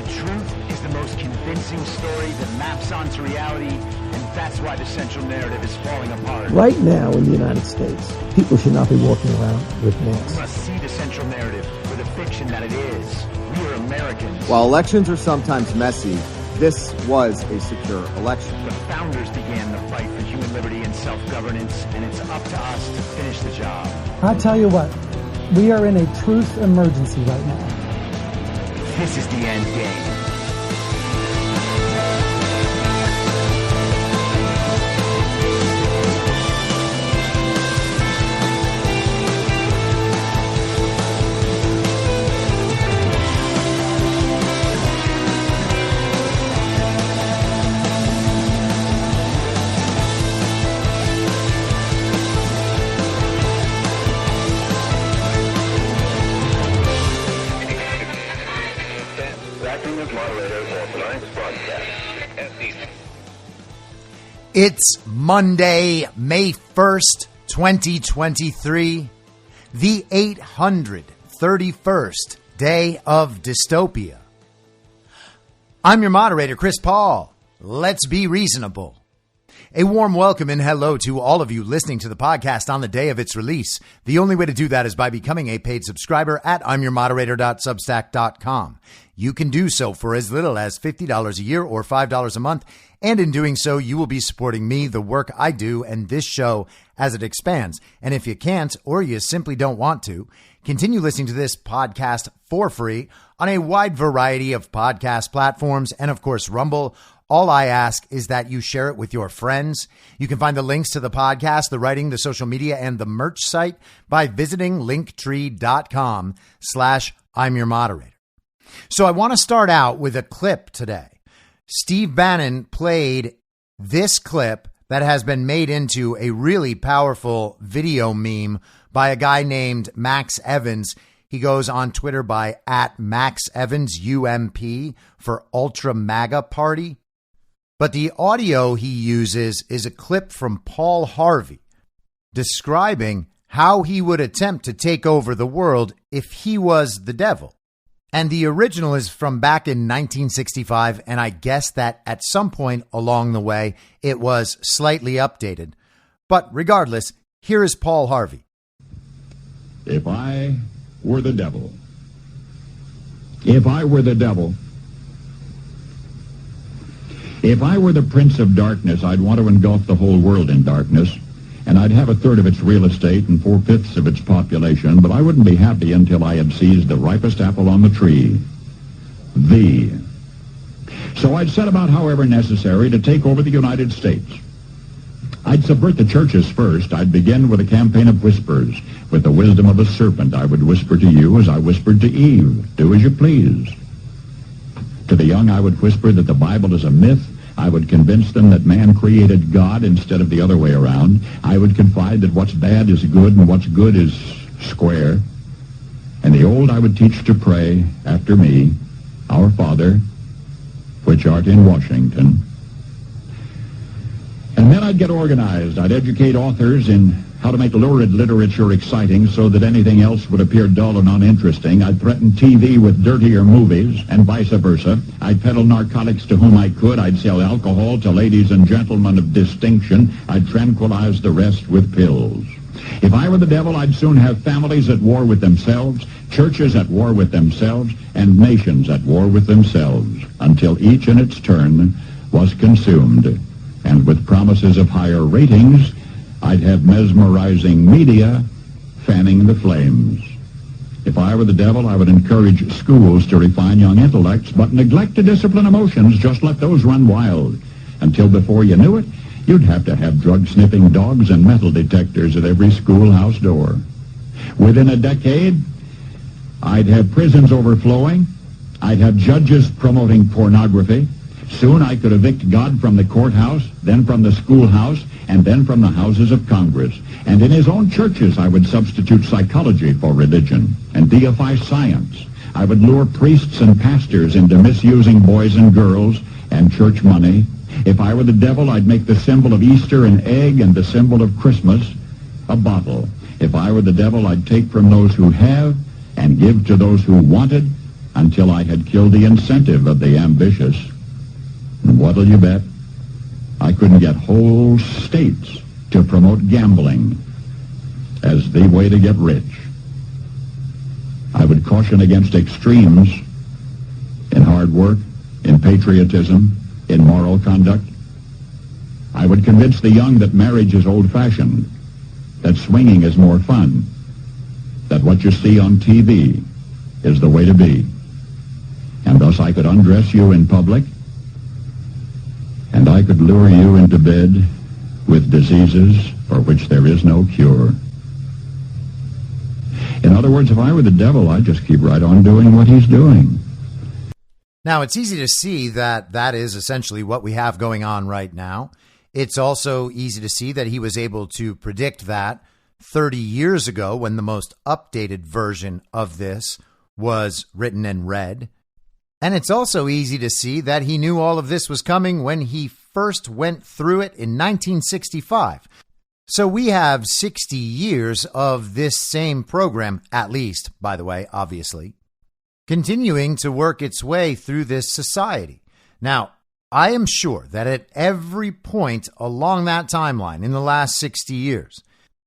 truth is the most convincing story that maps onto reality, and that's why the central narrative is falling apart. Right now in the United States, people should not be walking around with masks. We must see the central narrative for the fiction that it is. We are Americans. While elections are sometimes messy, this was a secure election. The founders began the fight for human liberty and self-governance, and it's up to us to finish the job. I'll tell you what, we are in a truth emergency right now. This is the end game. It's Monday, May 1st, 2023, the 831st day of dystopia. I'm your moderator, Chris Paul. Let's be reasonable. A warm welcome and hello to all of you listening to the podcast on the day of its release. The only way to do that is by becoming a paid subscriber at imyourmoderator.substack.com. You can do so for as little as $50 a year or $5 a month. And in doing so, you will be supporting me, the work I do, and this show as it expands. And if you can't, or you simply don't want to, continue listening to this podcast for free on a wide variety of podcast platforms and, of course, Rumble. All I ask is that you share it with your friends. You can find the links to the podcast, the writing, the social media, and the merch site by visiting linktree.com/I'mYourModerator. So I want to start out with a clip today. Steve Bannon played this clip that has been made into a really powerful video meme by a guy named Max Evans. He goes on Twitter by @MaxEvansUMP for Ultra MAGA Party. But the audio he uses is a clip from Paul Harvey describing how he would attempt to take over the world if he was the devil. And the original is from back in 1965, and I guess that at some point along the way, it was slightly updated. But regardless, here is Paul Harvey. If I were the devil, if I were the devil, if I were the prince of darkness, I'd want to engulf the whole world in darkness, and I'd have a third of its real estate and 4/5 of its population, but I wouldn't be happy until I had seized the ripest apple on the tree, thee. So I'd set about, however necessary, to take over the United States. I'd subvert the churches first. I'd begin with a campaign of whispers. With the wisdom of a serpent, I would whisper to you as I whispered to Eve, do as you please. To the young, I would whisper that the Bible is a myth. I would convince them that man created God instead of the other way around. I would confide that what's bad is good and what's good is square. And the old I would teach to pray after me, Our Father, which art in Washington. And then I'd get organized. I'd educate authors in how to make lurid literature exciting so that anything else would appear dull and uninteresting. I'd threaten TV with dirtier movies and vice versa. I'd peddle narcotics to whom I could. I'd sell alcohol to ladies and gentlemen of distinction. I'd tranquilize the rest with pills. If I were the devil, I'd soon have families at war with themselves, churches at war with themselves, and nations at war with themselves, until each in its turn was consumed. And with promises of higher ratings, I'd have mesmerizing media fanning the flames. If I were the devil, I would encourage schools to refine young intellects, but neglect to discipline emotions. Just let those run wild. Until before you knew it, you'd have to have drug-sniffing dogs and metal detectors at every schoolhouse door. Within a decade, I'd have prisons overflowing. I'd have judges promoting pornography. Soon I could evict God from the courthouse, then from the schoolhouse, and then from the houses of Congress. And in his own churches, I would substitute psychology for religion and deify science. I would lure priests and pastors into misusing boys and girls and church money. If I were the devil, I'd make the symbol of Easter an egg and the symbol of Christmas a bottle. If I were the devil, I'd take from those who have and give to those who wanted until I had killed the incentive of the ambitious. And what'll you bet? I couldn't get whole states to promote gambling as the way to get rich. I would caution against extremes in hard work, in patriotism, in moral conduct. I would convince the young that marriage is old-fashioned, that swinging is more fun, that what you see on TV is the way to be. And thus I could undress you in public, and I could lure you into bed with diseases for which there is no cure. In other words, if I were the devil, I'd just keep right on doing what he's doing. Now, it's easy to see that that is essentially what we have going on right now. It's also easy to see that he was able to predict that 30 years ago when the most updated version of this was written and read. And it's also easy to see that he knew all of this was coming when he first went through it in 1965. So we have 60 years of this same program, at least, by the way, obviously, continuing to work its way through this society. Now, I am sure that at every point along that timeline in the last 60 years,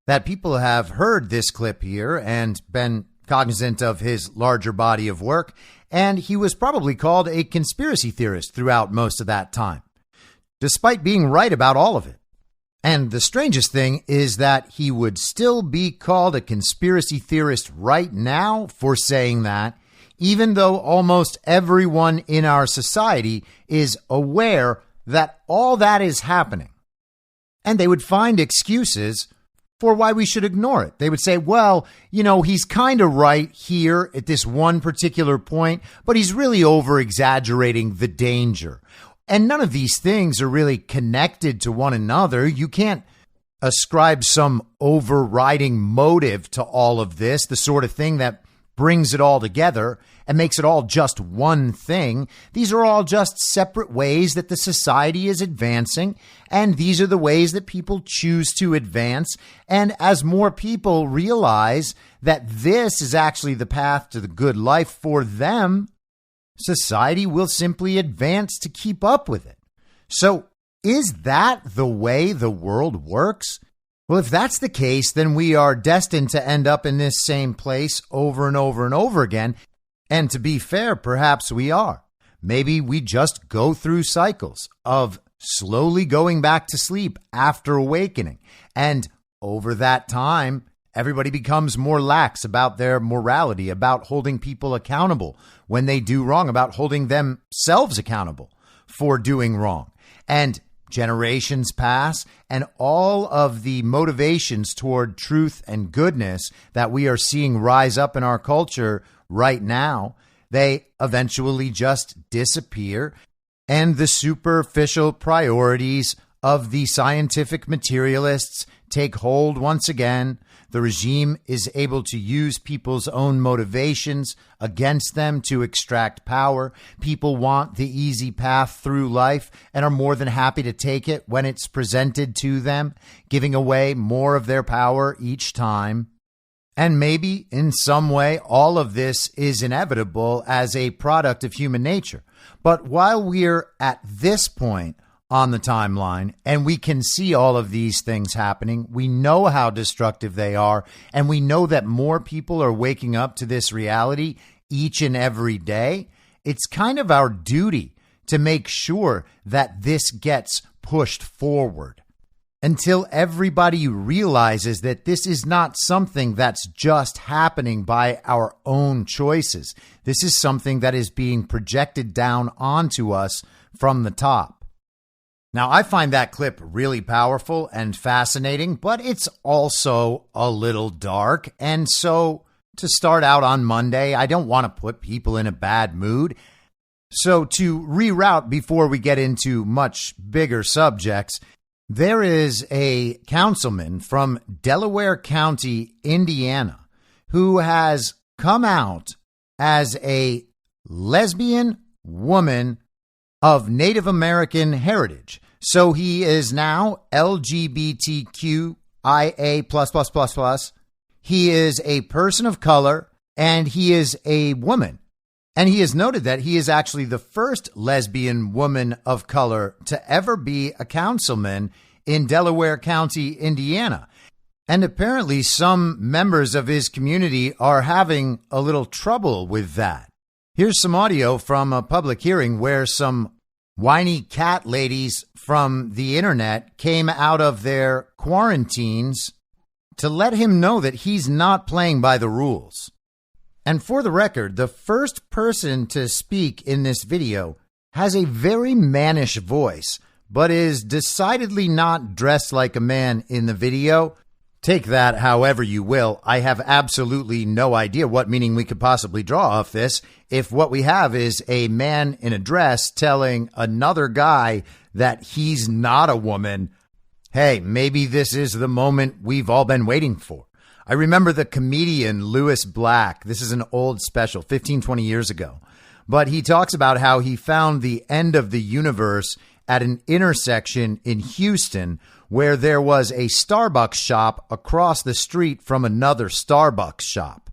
that people have heard this clip here and been cognizant of his larger body of work, and he was probably called a conspiracy theorist throughout most of that time, despite being right about all of it. And the strangest thing is that he would still be called a conspiracy theorist right now for saying that, even though almost everyone in our society is aware that all that is happening. And they would find excuses for why we should ignore it. They would say, well, you know, he's kind of right here at this one particular point, but he's really over-exaggerating the danger. And none of these things are really connected to one another. You can't ascribe some overriding motive to all of this, the sort of thing that brings it all together and makes it all just one thing. These are all just separate ways that the society is advancing, and these are the ways that people choose to advance. And as more people realize that this is actually the path to the good life for them, society will simply advance to keep up with it. So is that the way the world works? Well, if that's the case, then we are destined to end up in this same place over and over and over again. And to be fair, perhaps we are. Maybe we just go through cycles of slowly going back to sleep after awakening. And over that time, everybody becomes more lax about their morality, about holding people accountable when they do wrong, about holding themselves accountable for doing wrong. And generations pass, and all of the motivations toward truth and goodness that we are seeing rise up in our culture right now, they eventually just disappear. And the superficial priorities of the scientific materialists take hold once again. The regime is able to use people's own motivations against them to extract power. People want the easy path through life and are more than happy to take it when it's presented to them, giving away more of their power each time. And maybe in some way, all of this is inevitable as a product of human nature. But while we're at this point on the timeline, and we can see all of these things happening, we know how destructive they are, and we know that more people are waking up to this reality each and every day. It's kind of our duty to make sure that this gets pushed forward until everybody realizes that this is not something that's just happening by our own choices. This is something that is being projected down onto us from the top. Now, I find that clip really powerful and fascinating, but it's also a little dark. And so to start out on Monday, I don't want to put people in a bad mood. So to reroute before we get into much bigger subjects, there is a councilman from Delaware County, Indiana, who has come out as a lesbian woman of Native American heritage. So he is now LGBTQIA++++. He is a person of color, and he is a woman. And he has noted that he is actually the first lesbian woman of color to ever be a councilman in Delaware County, Indiana. And apparently some members of his community are having a little trouble with that. Here's some audio from a public hearing where some whiny cat ladies from the internet came out of their quarantines to let him know that he's not playing by the rules. And for the record, the first person to speak in this video has a very mannish voice, but is decidedly not dressed like a man in the video. Take that however you will. I have absolutely no idea what meaning we could possibly draw off this if what we have is a man in a dress telling another guy that he's not a woman. Hey, maybe this is the moment we've all been waiting for. I remember the comedian Louis Black. This is an old special, 15, 20 years ago. But he talks about how he found the end of the universe at an intersection in Houston where there was a Starbucks shop across the street from another Starbucks shop.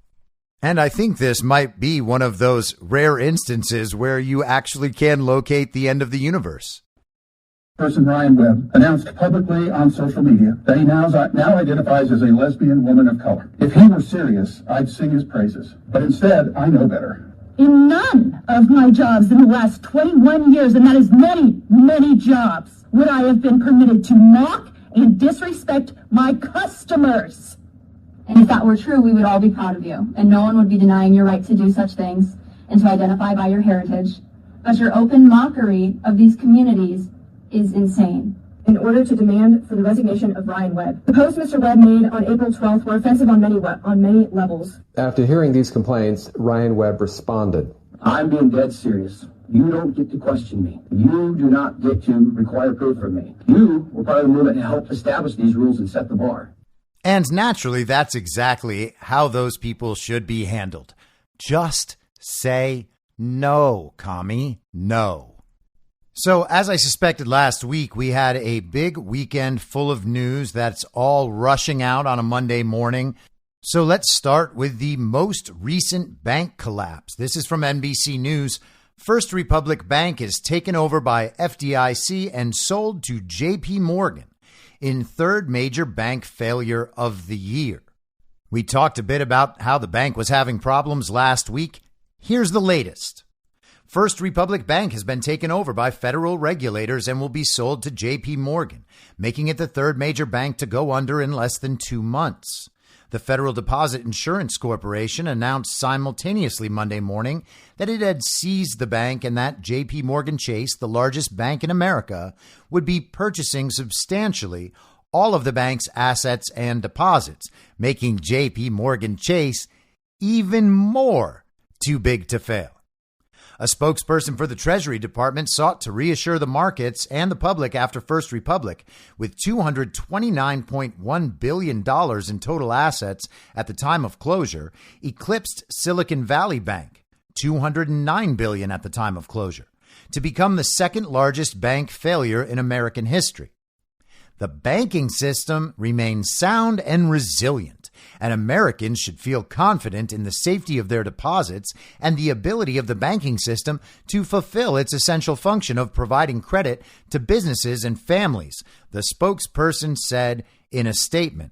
And I think this might be one of those rare instances where you actually can locate the end of the universe. Person Ryan Webb announced publicly on social media that he now identifies as a lesbian woman of color. If he were serious, I'd sing his praises. But instead, I know better. In none of my jobs in the last 21 years, and that is many, many jobs, would I have been permitted to mock and disrespect my customers. And if that were true, we would all be proud of you, and no one would be denying your right to do such things and to identify by your heritage. But your open mockery of these communities is insane. In order to demand for the resignation of Ryan Webb. The posts Mr. Webb made on April 12th were offensive on many levels. After hearing these complaints, Ryan Webb responded. I'm being dead serious. You don't get to question me. You do not get to require proof from me. You were part of the movement to help establish these rules and set the bar. And naturally, that's exactly how those people should be handled. Just say no, commie, no. So, as I suspected last week, we had a big weekend full of news that's all rushing out on a Monday morning. So let's start with the most recent bank collapse. This is from NBC News. First Republic Bank is taken over by FDIC and sold to JP Morgan in third major bank failure of the year. We talked a bit about how the bank was having problems last week. Here's the latest. First Republic Bank has been taken over by federal regulators and will be sold to JP Morgan, making it the third major bank to go under in less than 2 months. The Federal Deposit Insurance Corporation announced simultaneously Monday morning that it had seized the bank and that JP Morgan Chase, the largest bank in America, would be purchasing substantially all of the bank's assets and deposits, making JP Morgan Chase even more too big to fail. A spokesperson for the Treasury Department sought to reassure the markets and the public after First Republic, with $229.1 billion in total assets at the time of closure, eclipsed Silicon Valley Bank, $209 billion at the time of closure, to become the second largest bank failure in American history. The banking system remains sound and resilient, and Americans should feel confident in the safety of their deposits and the ability of the banking system to fulfill its essential function of providing credit to businesses and families, the spokesperson said in a statement.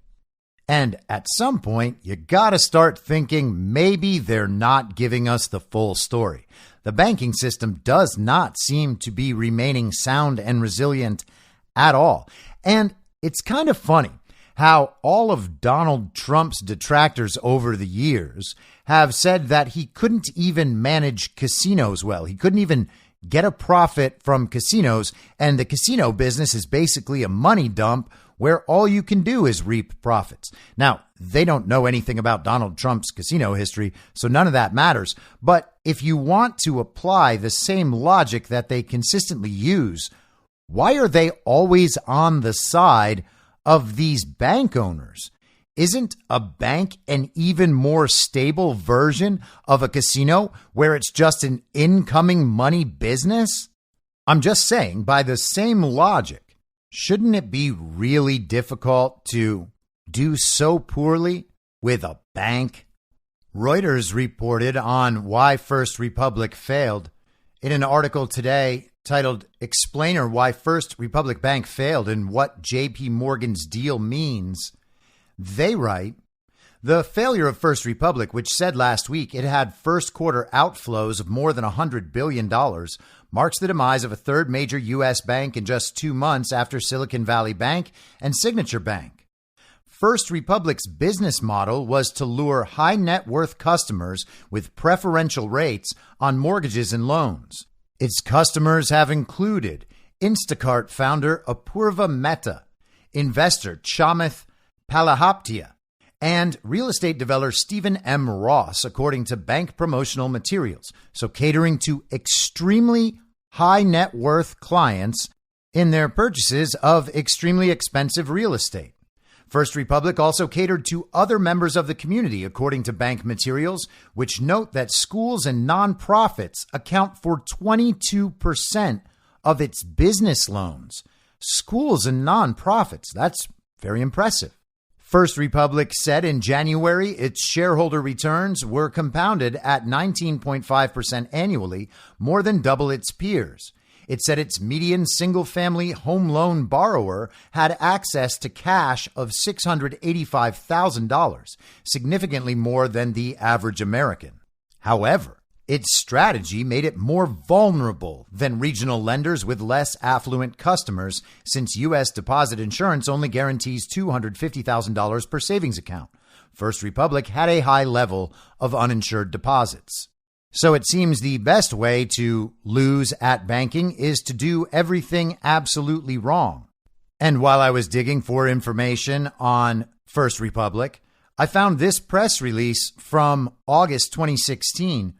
And at some point, you gotta start thinking maybe they're not giving us the full story. The banking system does not seem to be remaining sound and resilient at all. And it's kind of funny how all of Donald Trump's detractors over the years have said that he couldn't even manage casinos well. He couldn't even get a profit from casinos. And the casino business is basically a money dump where all you can do is reap profits. Now, they don't know anything about Donald Trump's casino history, so none of that matters. But if you want to apply the same logic that they consistently use, why are they always on the side of these bank owners? Isn't a bank an even more stable version of a casino where it's just an incoming money business? I'm just saying, by the same logic, shouldn't it be really difficult to do so poorly with a bank? Reuters reported on why First Republic failed in an article today titled Explainer Why First Republic Bank Failed and What JP Morgan's Deal Means. They write, the failure of First Republic, which said last week it had first quarter outflows of more than $100 billion, marks the demise of a third major U.S. bank in just 2 months after Silicon Valley Bank and Signature Bank. First Republic's business model was to lure high net worth customers with preferential rates on mortgages and loans. Its customers have included Instacart founder Apurva Mehta, investor Chamath Palihapitiya, and real estate developer Stephen M. Ross, according to bank promotional materials. So catering to extremely high net worth clients in their purchases of extremely expensive real estate. First Republic also catered to other members of the community, according to bank materials, which note that schools and nonprofits account for 22% of its business loans. Schools and nonprofits, that's very impressive. First Republic said in January its shareholder returns were compounded at 19.5% annually, more than double its peers. It said its median single-family home loan borrower had access to cash of $685,000, significantly more than the average American. However, its strategy made it more vulnerable than regional lenders with less affluent customers, since U.S. deposit insurance only guarantees $250,000 per savings account. First Republic had a high level of uninsured deposits. So it seems the best way to lose at banking is to do everything absolutely wrong. And while I was digging for information on First Republic, I found this press release from August 2016,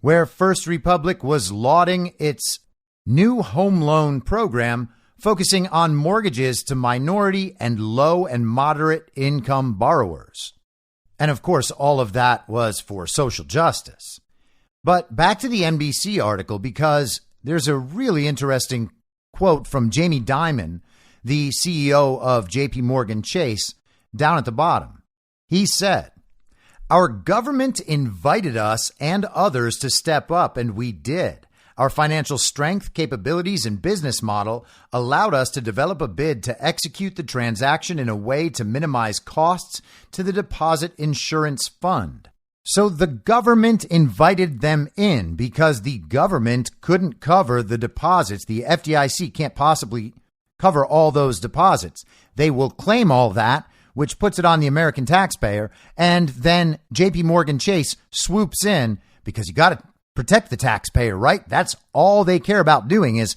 where First Republic was lauding its new home loan program focusing on mortgages to minority and low and moderate income borrowers. And of course, all of that was for social justice. But back to the NBC article, because there's a really interesting quote from Jamie Dimon, the CEO of JP Morgan Chase, down at the bottom. He said, "Our government invited us and others to step up, and we did. Our financial strength, capabilities, and business model allowed us to develop a bid to execute the transaction in a way to minimize costs to the Deposit Insurance Fund." So the government invited them in because the government couldn't cover the deposits. The FDIC can't possibly cover all those deposits. They will claim all that, which puts it on the American taxpayer. And then JP Morgan Chase swoops in because you got to protect the taxpayer, right? That's all they care about doing is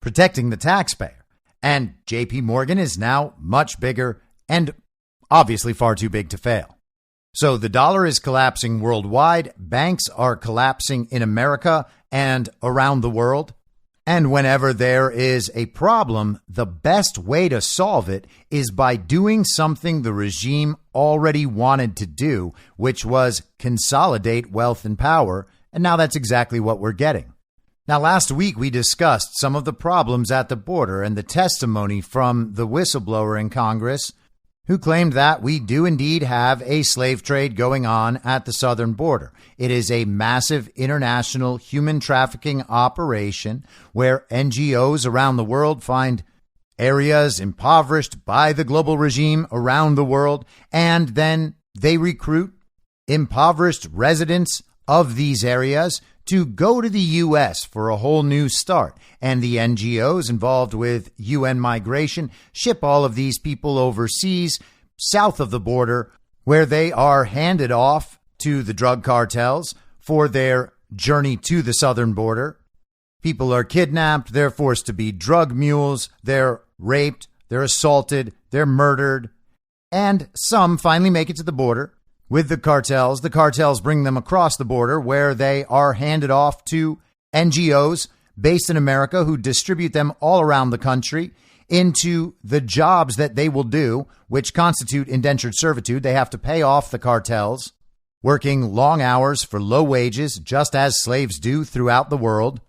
protecting the taxpayer. And JP Morgan is now much bigger and obviously far too big to fail. So the dollar is collapsing worldwide. Banks are collapsing in America and around the world. And whenever there is a problem, the best way to solve it is by doing something the regime already wanted to do, which was consolidate wealth and power. And now that's exactly what we're getting. Now, last week, we discussed some of the problems at the border and the testimony from the whistleblower in Congress who claimed that we do indeed have a slave trade going on at the southern border. It is a massive international human trafficking operation where NGOs around the world find areas impoverished by the global regime around the world, and then they recruit impoverished residents of these areas to go to the U.S. for a whole new start. And the NGOs involved with UN migration ship all of these people overseas, south of the border, where they are handed off to the drug cartels for their journey to the southern border. People are kidnapped, they're forced to be drug mules, they're raped, they're assaulted, they're murdered, and some finally make it to the border with the cartels. The cartels bring them across the border where they are handed off to NGOs based in America who distribute them all around the country into the jobs that they will do, which constitute indentured servitude. They have to pay off the cartels, working long hours for low wages, just as slaves do throughout the world.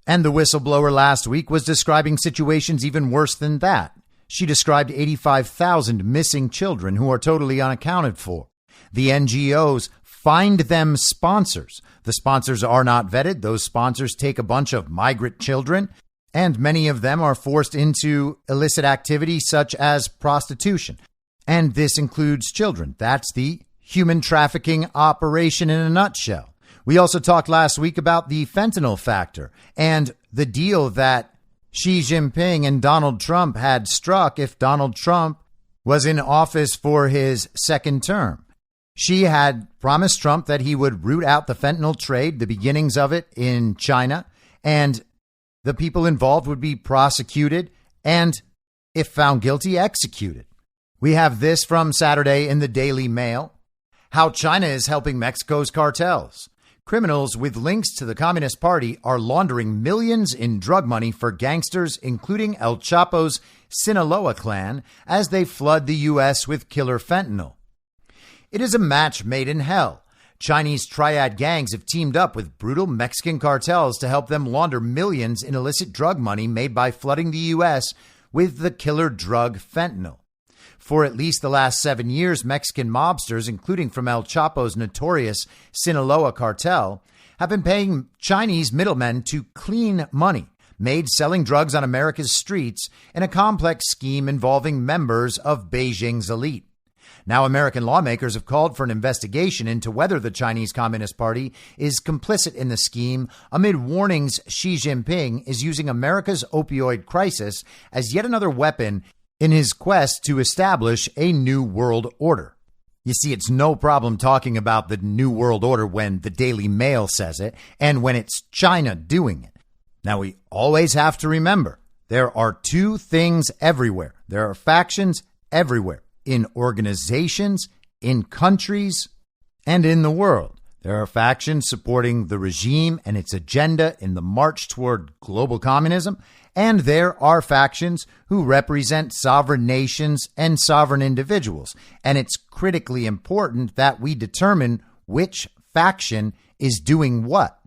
And the whistleblower last week was describing situations even worse than that. She described 85,000 missing children who are totally unaccounted for. The NGOs find them sponsors. The sponsors are not vetted. Those sponsors take a bunch of migrant children, and many of them are forced into illicit activity such as prostitution. And this includes children. That's the human trafficking operation in a nutshell. We also talked last week about the fentanyl factor and the deal that Xi Jinping and Donald Trump had struck if Donald Trump was in office for his second term. Xi had promised Trump that he would root out the fentanyl trade, the beginnings of it in China, and the people involved would be prosecuted and, if found guilty, executed. We have this from Saturday in the Daily Mail. How China is helping Mexico's cartels. Criminals with links to the Communist Party are laundering millions in drug money for gangsters, including El Chapo's Sinaloa clan, as they flood the U.S. with killer fentanyl. It is a match made in hell. Chinese triad gangs have teamed up with brutal Mexican cartels to help them launder millions in illicit drug money made by flooding the U.S. with the killer drug fentanyl. For at least the last 7 years, Mexican mobsters, including from El Chapo's notorious Sinaloa cartel, have been paying Chinese middlemen to clean money made selling drugs on America's streets in a complex scheme involving members of Beijing's elite. Now, American lawmakers have called for an investigation into whether the Chinese Communist Party is complicit in the scheme amid warnings Xi Jinping is using America's opioid crisis as yet another weapon in his quest to establish a new world order. You see, it's no problem talking about the new world order when the Daily Mail says it and when it's China doing it. Now, we always have to remember there are two things everywhere. There are factions everywhere, in organizations, in countries, and in the world. There are factions supporting the regime and its agenda in the march toward global communism, and there are factions who represent sovereign nations and sovereign individuals. And it's critically important that we determine which faction is doing what.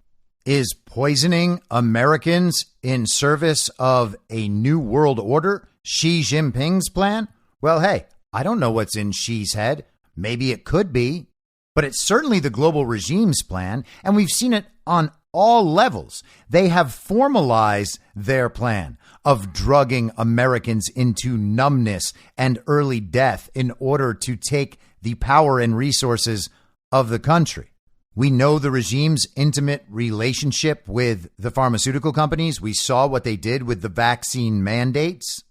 Is poisoning Americans in service of a new world order Xi Jinping's plan? Well, hey, I don't know what's in Xi's head. Maybe it could be. But it's certainly the global regime's plan, and we've seen it on all levels. They have formalized their plan of drugging Americans into numbness and early death in order to take the power and resources of the country. We know the regime's intimate relationship with the pharmaceutical companies. We saw what they did with the vaccine mandates.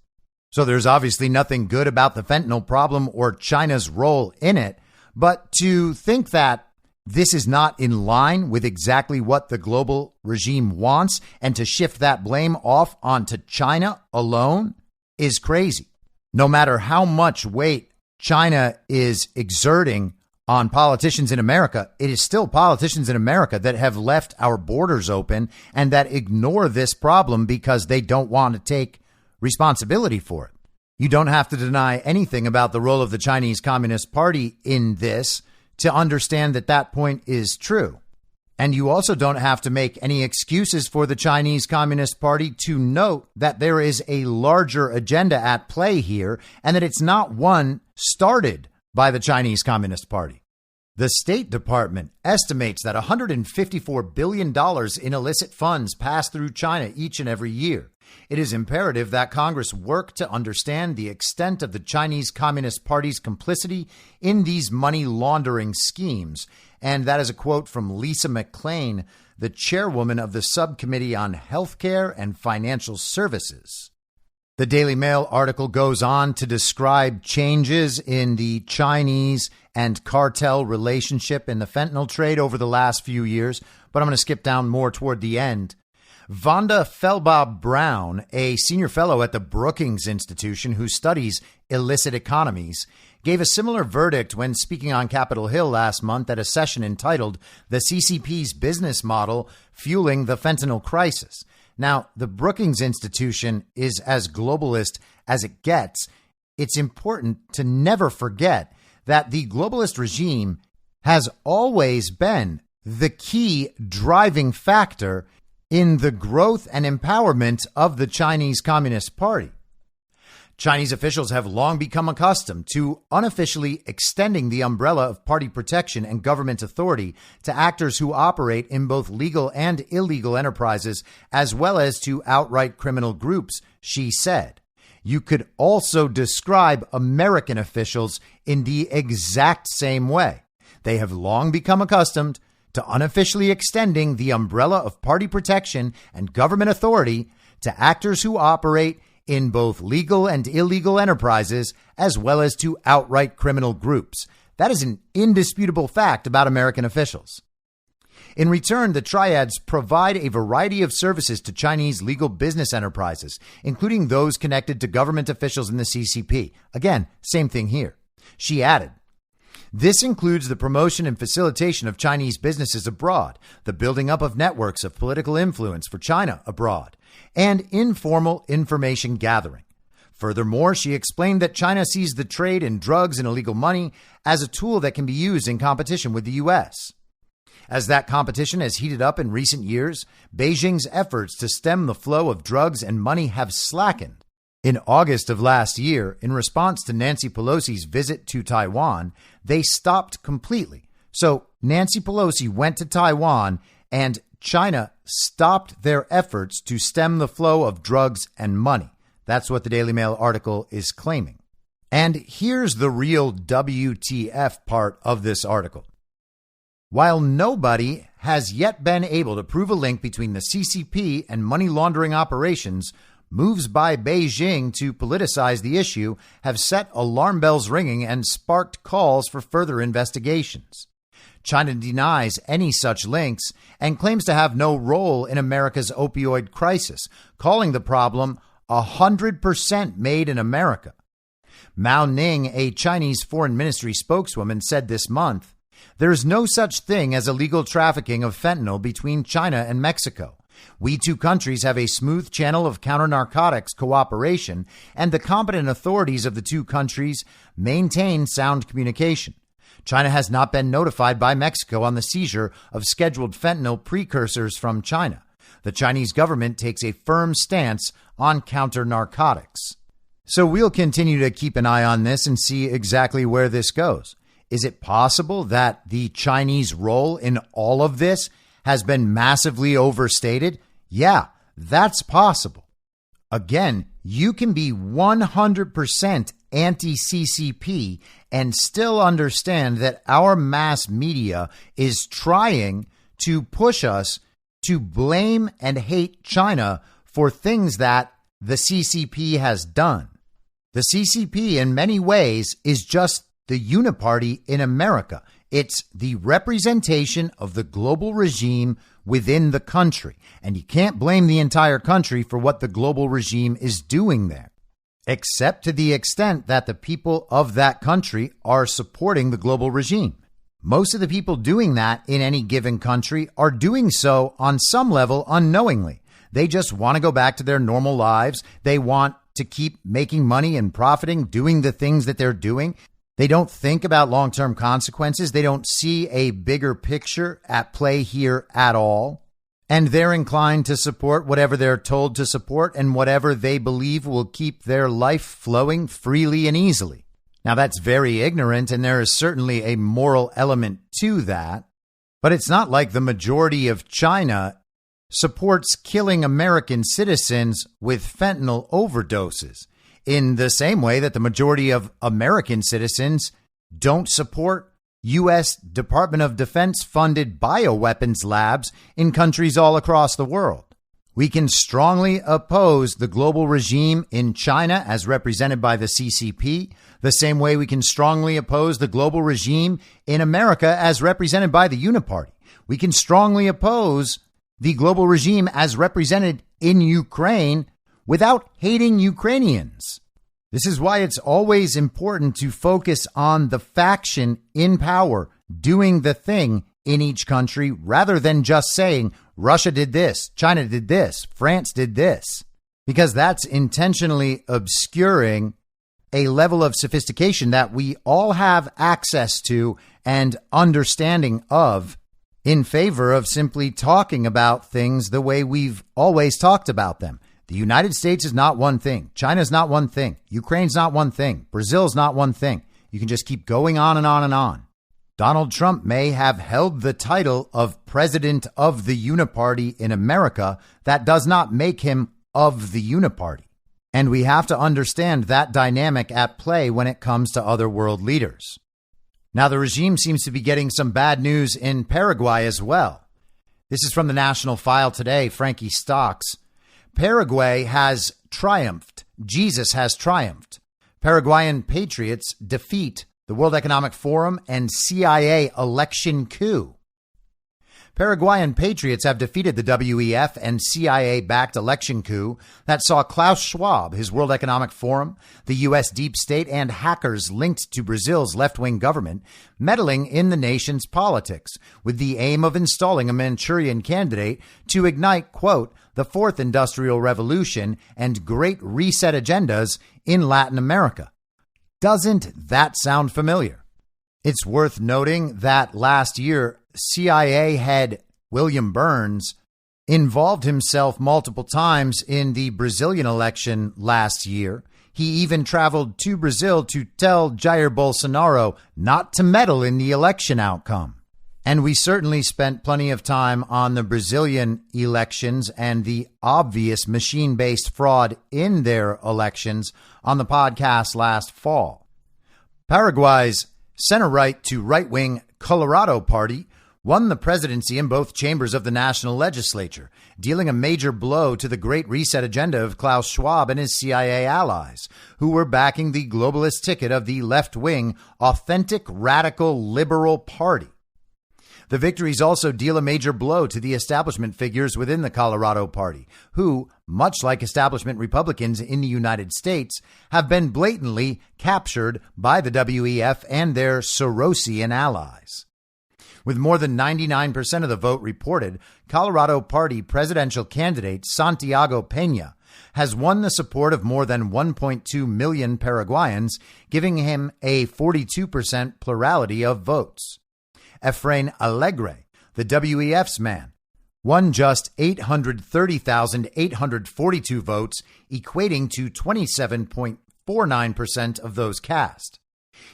So there's obviously nothing good about the fentanyl problem or China's role in it. But to think that this is not in line with exactly what the global regime wants and to shift that blame off onto China alone is crazy. No matter how much weight China is exerting on politicians in America, it is still politicians in America that have left our borders open and that ignore this problem because they don't want to take responsibility for it. You don't have to deny anything about the role of the Chinese Communist Party in this to understand that that point is true. And you also don't have to make any excuses for the Chinese Communist Party to note that there is a larger agenda at play here and that it's not one started by the Chinese Communist Party. The State Department estimates that $154 billion in illicit funds pass through China each and every year. It is imperative that Congress work to understand the extent of the Chinese Communist Party's complicity in these money laundering schemes. And that is a quote from Lisa McClain, the chairwoman of the Subcommittee on Healthcare and Financial Services. The Daily Mail article goes on to describe changes in the Chinese and cartel relationship in the fentanyl trade over the last few years, but I'm going to skip down more toward the end. Vonda Felbaugh Brown, a senior fellow at the Brookings Institution who studies illicit economies, gave a similar verdict when speaking on Capitol Hill last month at a session entitled "The CCP's Business Model Fueling the Fentanyl Crisis." Now, the Brookings Institution is as globalist as it gets. It's important to never forget that the globalist regime has always been the key driving factor in the growth and empowerment of the Chinese Communist Party. Chinese officials have long become accustomed to unofficially extending the umbrella of party protection and government authority to actors who operate in both legal and illegal enterprises, as well as to outright criminal groups, she said. You could also describe American officials in the exact same way. They have long become accustomed to unofficially extending the umbrella of party protection and government authority to actors who operate in both legal and illegal enterprises, as well as to outright criminal groups. That is an indisputable fact about American officials. In return, the triads provide a variety of services to Chinese legal business enterprises, including those connected to government officials in the CCP. Again, same thing here. She added, this includes the promotion and facilitation of Chinese businesses abroad, the building up of networks of political influence for China abroad, and informal information gathering. Furthermore, she explained that China sees the trade in drugs and illegal money as a tool that can be used in competition with the U.S. As that competition has heated up in recent years, Beijing's efforts to stem the flow of drugs and money have slackened. In August of last year, in response to Nancy Pelosi's visit to Taiwan, they stopped completely. So Nancy Pelosi went to Taiwan and China stopped their efforts to stem the flow of drugs and money. That's what the Daily Mail article is claiming. And here's the real WTF part of this article. While nobody has yet been able to prove a link between the CCP and money laundering operations, moves by Beijing to politicize the issue have set alarm bells ringing and sparked calls for further investigations. China denies any such links and claims to have no role in America's opioid crisis, calling the problem 100% made in America. Mao Ning, a Chinese foreign ministry spokeswoman, said this month, there is no such thing as illegal trafficking of fentanyl between China and Mexico. We two countries have a smooth channel of counter-narcotics cooperation, and the competent authorities of the two countries maintain sound communication. China has not been notified by Mexico on the seizure of scheduled fentanyl precursors from China. The Chinese government takes a firm stance on counter-narcotics. So we'll continue to keep an eye on this and see exactly where this goes. Is it possible that the Chinese role in all of this has been massively overstated? Yeah, that's possible. Again, you can be 100% anti-CCP and still understand that our mass media is trying to push us to blame and hate China for things that the CCP has done. The CCP, in many ways, is just the uniparty in America. It's the representation of the global regime within the country. And you can't blame the entire country for what the global regime is doing there, except to the extent that the people of that country are supporting the global regime. Most of the people doing that in any given country are doing so on some level unknowingly. They just want to go back to their normal lives. They want to keep making money and profiting, doing the things that they're doing. They don't think about long-term consequences. They don't see a bigger picture at play here at all. And they're inclined to support whatever they're told to support and whatever they believe will keep their life flowing freely and easily. Now, that's very ignorant, and there is certainly a moral element to that. But it's not like the majority of China supports killing American citizens with fentanyl overdoses, in the same way that the majority of American citizens don't support U.S. Department of Defense funded bioweapons labs in countries all across the world. We can strongly oppose the global regime in China as represented by the CCP, the same way we can strongly oppose the global regime in America as represented by the Uniparty. We can strongly oppose the global regime as represented in Ukraine without hating Ukrainians. This is why it's always important to focus on the faction in power doing the thing in each country rather than just saying Russia did this, China did this, France did this, because that's intentionally obscuring a level of sophistication that we all have access to and understanding of in favor of simply talking about things the way we've always talked about them. The United States is not one thing. China's not one thing. Ukraine's not one thing. Brazil's not one thing. You can just keep going on and on and on. Donald Trump may have held the title of President of the Uniparty in America. That does not make him of the Uniparty. And we have to understand that dynamic at play when it comes to other world leaders. Now, the regime seems to be getting some bad news in Paraguay as well. This is from the National File today, Frankie Stocks. Paraguay has triumphed. Jesus has triumphed. Paraguayan patriots defeat the World Economic Forum and CIA election coup. Paraguayan patriots have defeated the WEF and CIA-backed election coup that saw Klaus Schwab, his World Economic Forum, the U.S. deep state, and hackers linked to Brazil's left-wing government meddling in the nation's politics with the aim of installing a Manchurian candidate to ignite, quote, the fourth industrial revolution and great reset agendas in Latin America. Doesn't that sound familiar? It's worth noting that last year, CIA head William Burns involved himself multiple times in the Brazilian election last year. He even traveled to Brazil to tell Jair Bolsonaro not to meddle in the election outcome. And we certainly spent plenty of time on the Brazilian elections and the obvious machine-based fraud in their elections on the podcast last fall. Paraguay's center-right to right-wing Colorado Party won the presidency in both chambers of the national legislature, dealing a major blow to the Great Reset agenda of Klaus Schwab and his CIA allies, who were backing the globalist ticket of the left-wing, authentic, radical, liberal party. The victories also deal a major blow to the establishment figures within the Colorado Party, who, much like establishment Republicans in the United States, have been blatantly captured by the WEF and their Sorosian allies. With more than 99% of the vote reported, Colorado Party presidential candidate Santiago Peña has won the support of more than 1.2 million Paraguayans, giving him a 42% plurality of votes. Efrain Alegre, the WEF's man, won just 830,842 votes, equating to 27.49% of those cast.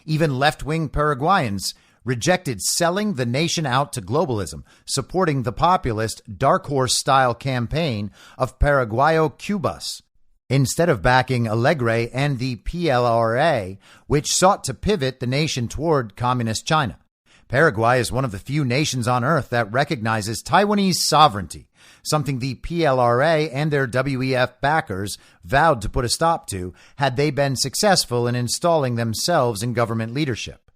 Even left-wing Paraguayans rejected selling the nation out to globalism, supporting the populist dark horse-style campaign of Paraguayo Cubas, instead of backing Alegre and the PLRA, which sought to pivot the nation toward communist China. Paraguay is one of the few nations on earth that recognizes Taiwanese sovereignty, something the PLRA and their WEF backers vowed to put a stop to had they been successful in installing themselves in government leadership.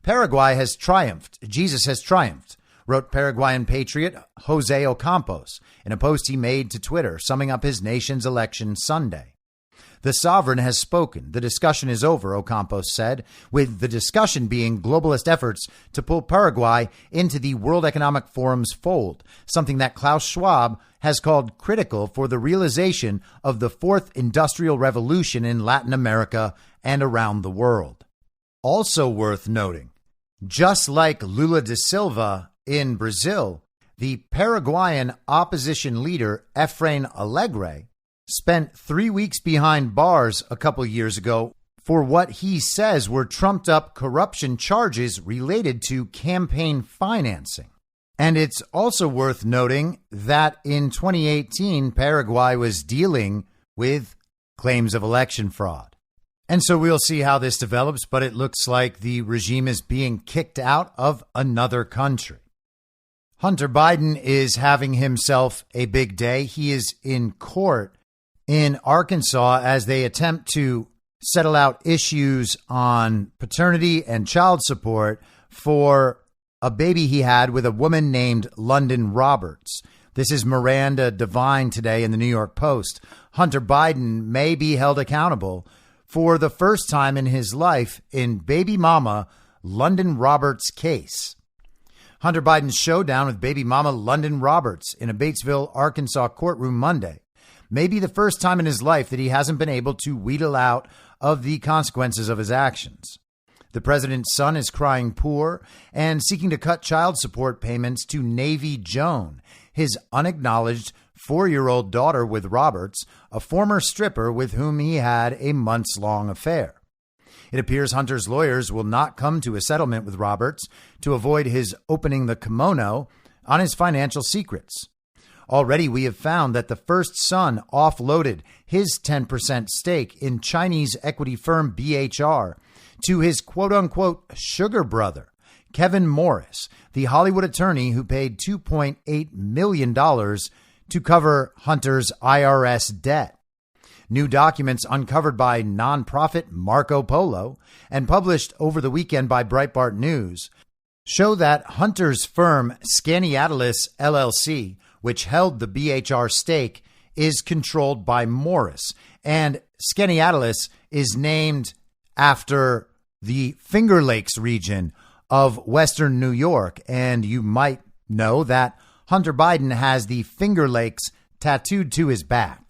Paraguay has triumphed. Jesus has triumphed, wrote Paraguayan patriot Jose Ocampos in a post he made to Twitter, summing up his nation's election Sunday. The sovereign has spoken. The discussion is over, Ocampos said, with the discussion being globalist efforts to pull Paraguay into the World Economic Forum's fold, something that Klaus Schwab has called critical for the realization of the fourth industrial revolution in Latin America and around the world. Also worth noting, just like Lula da Silva in Brazil, the Paraguayan opposition leader Efrain Alegre spent 3 weeks behind bars a couple years ago for what he says were trumped-up corruption charges related to campaign financing. And it's also worth noting that in 2018, Paraguay was dealing with claims of election fraud. And so we'll see how this develops, but it looks like the regime is being kicked out of another country. Hunter Biden is having himself a big day. He is in court in Arkansas as they attempt to settle out issues on paternity and child support for a baby he had with a woman named London Roberts. This is Miranda Devine today in the New York Post. Hunter Biden may be held accountable for the first time in his life in baby mama London Roberts' case. Hunter Biden's showdown with baby mama London Roberts in a Batesville, Arkansas courtroom Monday may be the first time in his life that he hasn't been able to wheedle out of the consequences of his actions. The president's son is crying poor and seeking to cut child support payments to Navy Joan, his unacknowledged 4-year-old daughter with Roberts, a former stripper with whom he had a months-long affair. It appears Hunter's lawyers will not come to a settlement with Roberts to avoid his opening the kimono on his financial secrets. Already, we have found that the first son offloaded his 10% stake in Chinese equity firm BHR to his quote-unquote sugar brother, Kevin Morris, the Hollywood attorney who paid $2.8 million to cover Hunter's IRS debt. New documents uncovered by nonprofit Marco Polo and published over the weekend by Breitbart News show that Hunter's firm Scaniatalis LLC, which held the BHR stake, is controlled by Morris, and Scaniatalis is named after the Finger Lakes region of Western New York. And you might know that Hunter Biden has the Finger Lakes tattooed to his back.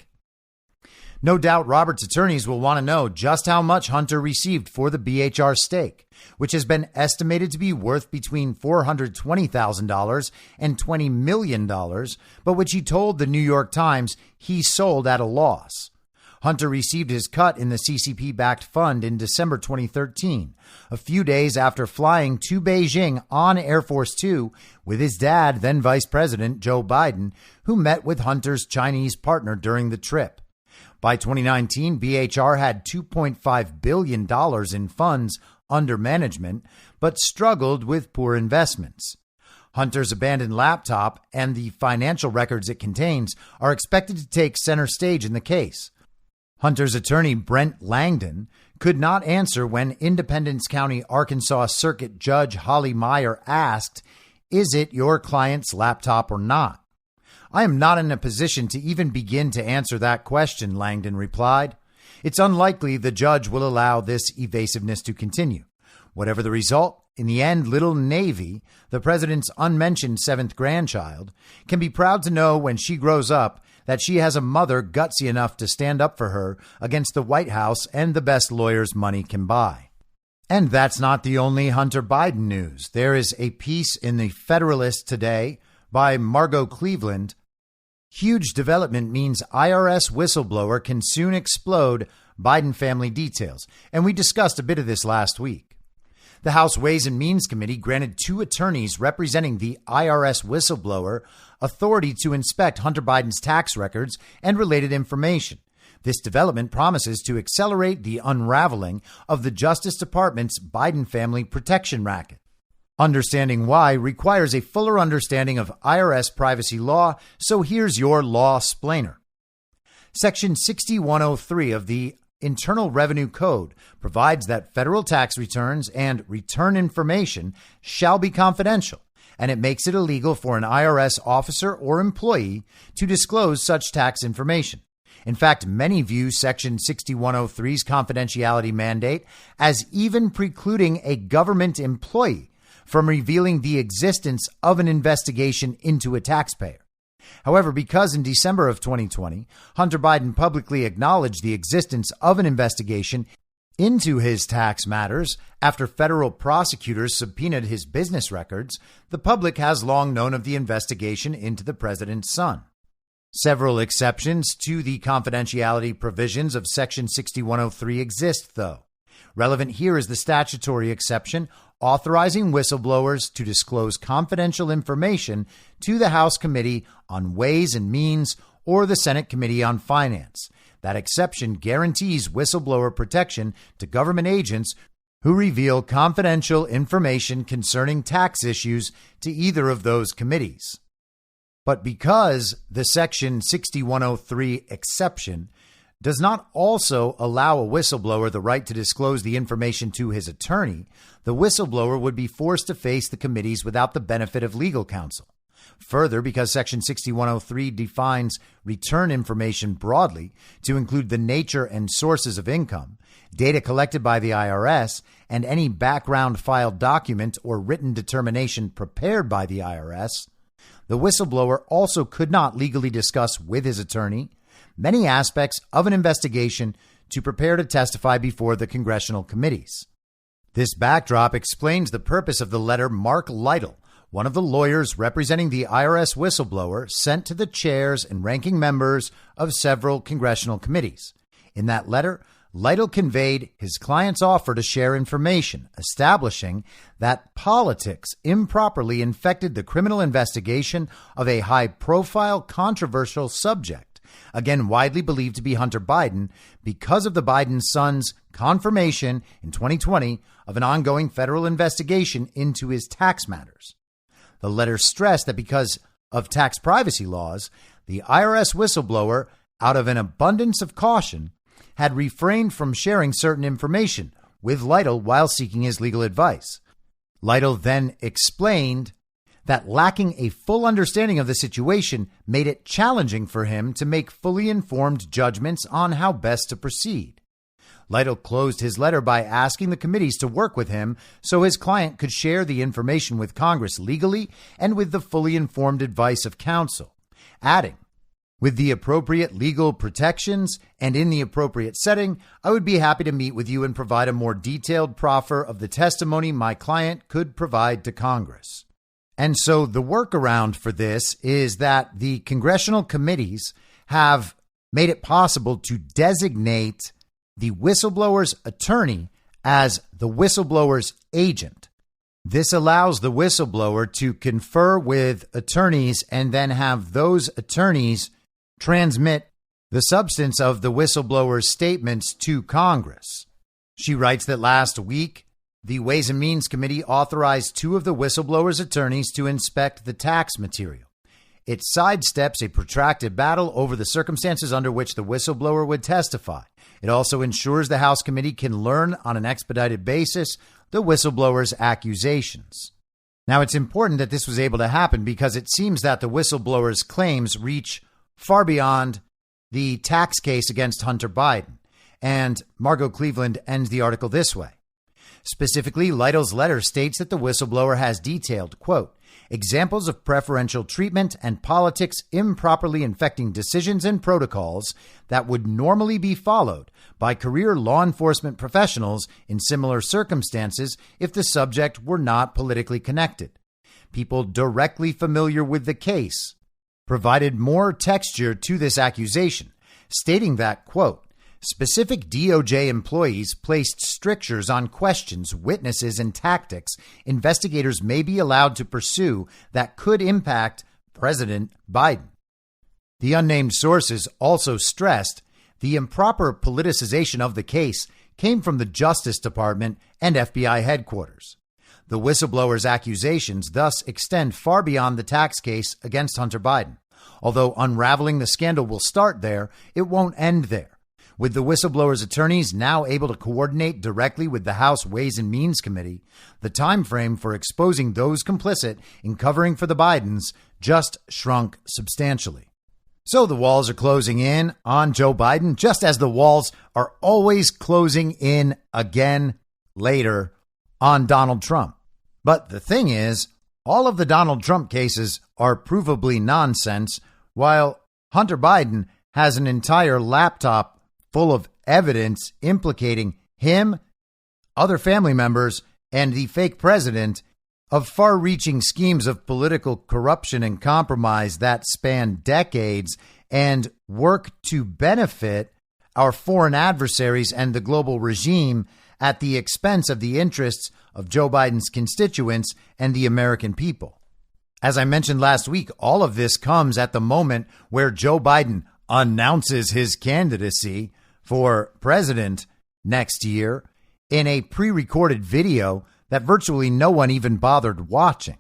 No doubt Roberts' attorneys will want to know just how much Hunter received for the BHR stake, which has been estimated to be worth between $420,000 and $20 million, but which he told the New York Times he sold at a loss. Hunter received his cut in the CCP-backed fund in December 2013, a few days after flying to Beijing on Air Force Two with his dad, then Vice President Joe Biden, who met with Hunter's Chinese partner during the trip. By 2019, BHR had $2.5 billion in funds under management, but struggled with poor investments. Hunter's abandoned laptop and the financial records it contains are expected to take center stage in the case. Hunter's attorney, Brent Langdon, could not answer when Independence County, Arkansas Circuit Judge Holly Meyer asked, "Is it your client's laptop or not?" "I am not in a position to even begin to answer that question," Langdon replied. "It's unlikely the judge will allow this evasiveness to continue. Whatever the result, in the end, little Navy, the president's unmentioned 7th grandchild, can be proud to know when she grows up that she has a mother gutsy enough to stand up for her against the White House and the best lawyers money can buy." And that's not the only Hunter Biden news. There is a piece in the Federalist today by Margot Cleveland. Huge development means IRS whistleblower can soon explode, Biden family details. And we discussed a bit of this last week. The House Ways and Means Committee granted 2 attorneys representing the IRS whistleblower authority to inspect Hunter Biden's tax records and related information. This development promises to accelerate the unraveling of the Justice Department's Biden family protection racket. Understanding why requires a fuller understanding of IRS privacy law, so here's your law splainer. Section 6103 of the Internal Revenue Code provides that federal tax returns and return information shall be confidential, and it makes it illegal for an IRS officer or employee to disclose such tax information. In fact, many view Section 6103's confidentiality mandate as even precluding a government employee from revealing the existence of an investigation into a taxpayer. However, because in December of 2020, Hunter Biden publicly acknowledged the existence of an investigation into his tax matters after federal prosecutors subpoenaed his business records, the public has long known of the investigation into the president's son. Several exceptions to the confidentiality provisions of Section 6103 exist, though. Relevant here is the statutory exception authorizing whistleblowers to disclose confidential information to the House Committee on Ways and Means or the Senate Committee on Finance. That exception guarantees whistleblower protection to government agents who reveal confidential information concerning tax issues to either of those committees. But because the Section 6103 exception does not also allow a whistleblower the right to disclose the information to his attorney, the whistleblower would be forced to face the committees without the benefit of legal counsel. Further, because Section 6103 defines return information broadly to include the nature and sources of income, data collected by the IRS, and any background filed document or written determination prepared by the IRS, the whistleblower also could not legally discuss with his attorney many aspects of an investigation to prepare to testify before the congressional committees. This backdrop explains the purpose of the letter Mark Lytle, one of the lawyers representing the IRS whistleblower sent to the chairs and ranking members of several congressional committees. In that letter, Lytle conveyed his client's offer to share information, establishing that politics improperly infected the criminal investigation of a high-profile, controversial subject, again widely believed to be Hunter Biden, because of the Biden son's confirmation in 2020 of an ongoing federal investigation into his tax matters. The letter stressed that because of tax privacy laws, the IRS whistleblower, out of an abundance of caution, had refrained from sharing certain information with Lytle while seeking his legal advice. Lytle then explained that lacking a full understanding of the situation made it challenging for him to make fully informed judgments on how best to proceed. Lytle closed his letter by asking the committees to work with him so his client could share the information with Congress legally and with the fully informed advice of counsel, adding, "With the appropriate legal protections and in the appropriate setting, I would be happy to meet with you and provide a more detailed proffer of the testimony my client could provide to Congress." And so the workaround for this is that the congressional committees have made it possible to designate the whistleblower's attorney as the whistleblower's agent. This allows the whistleblower to confer with attorneys and then have those attorneys transmit the substance of the whistleblower's statements to Congress. She writes that last week, the Ways and Means Committee authorized 2 of the whistleblower's attorneys to inspect the tax material. It sidesteps a protracted battle over the circumstances under which the whistleblower would testify. It also ensures the House committee can learn on an expedited basis the whistleblower's accusations. Now, it's important that this was able to happen because it seems that the whistleblower's claims reach far beyond the tax case against Hunter Biden. And Margot Cleveland ends the article this way. Specifically, Lytle's letter states that the whistleblower has detailed, quote, examples of preferential treatment and politics improperly infecting decisions and protocols that would normally be followed by career law enforcement professionals in similar circumstances if the subject were not politically connected. People directly familiar with the case provided more texture to this accusation, stating that, quote, specific DOJ employees placed strictures on questions, witnesses, and tactics investigators may be allowed to pursue that could impact President Biden. The unnamed sources also stressed the improper politicization of the case came from the Justice Department and FBI headquarters. The whistleblower's accusations thus extend far beyond the tax case against Hunter Biden. Although unraveling the scandal will start there, it won't end there. With the whistleblower's attorneys now able to coordinate directly with the House Ways and Means Committee, the time frame for exposing those complicit in covering for the Bidens just shrunk substantially. So the walls are closing in on Joe Biden, just as the walls are always closing in again later on Donald Trump. But the thing is, all of the Donald Trump cases are provably nonsense, while Hunter Biden has an entire laptop full of evidence implicating him, other family members, and the fake president of far-reaching schemes of political corruption and compromise that span decades and work to benefit our foreign adversaries and the global regime at the expense of the interests of Joe Biden's constituents and the American people. As I mentioned last week, all of this comes at the moment where Joe Biden announces his candidacy for president next year in a pre-recorded video that virtually no one even bothered watching.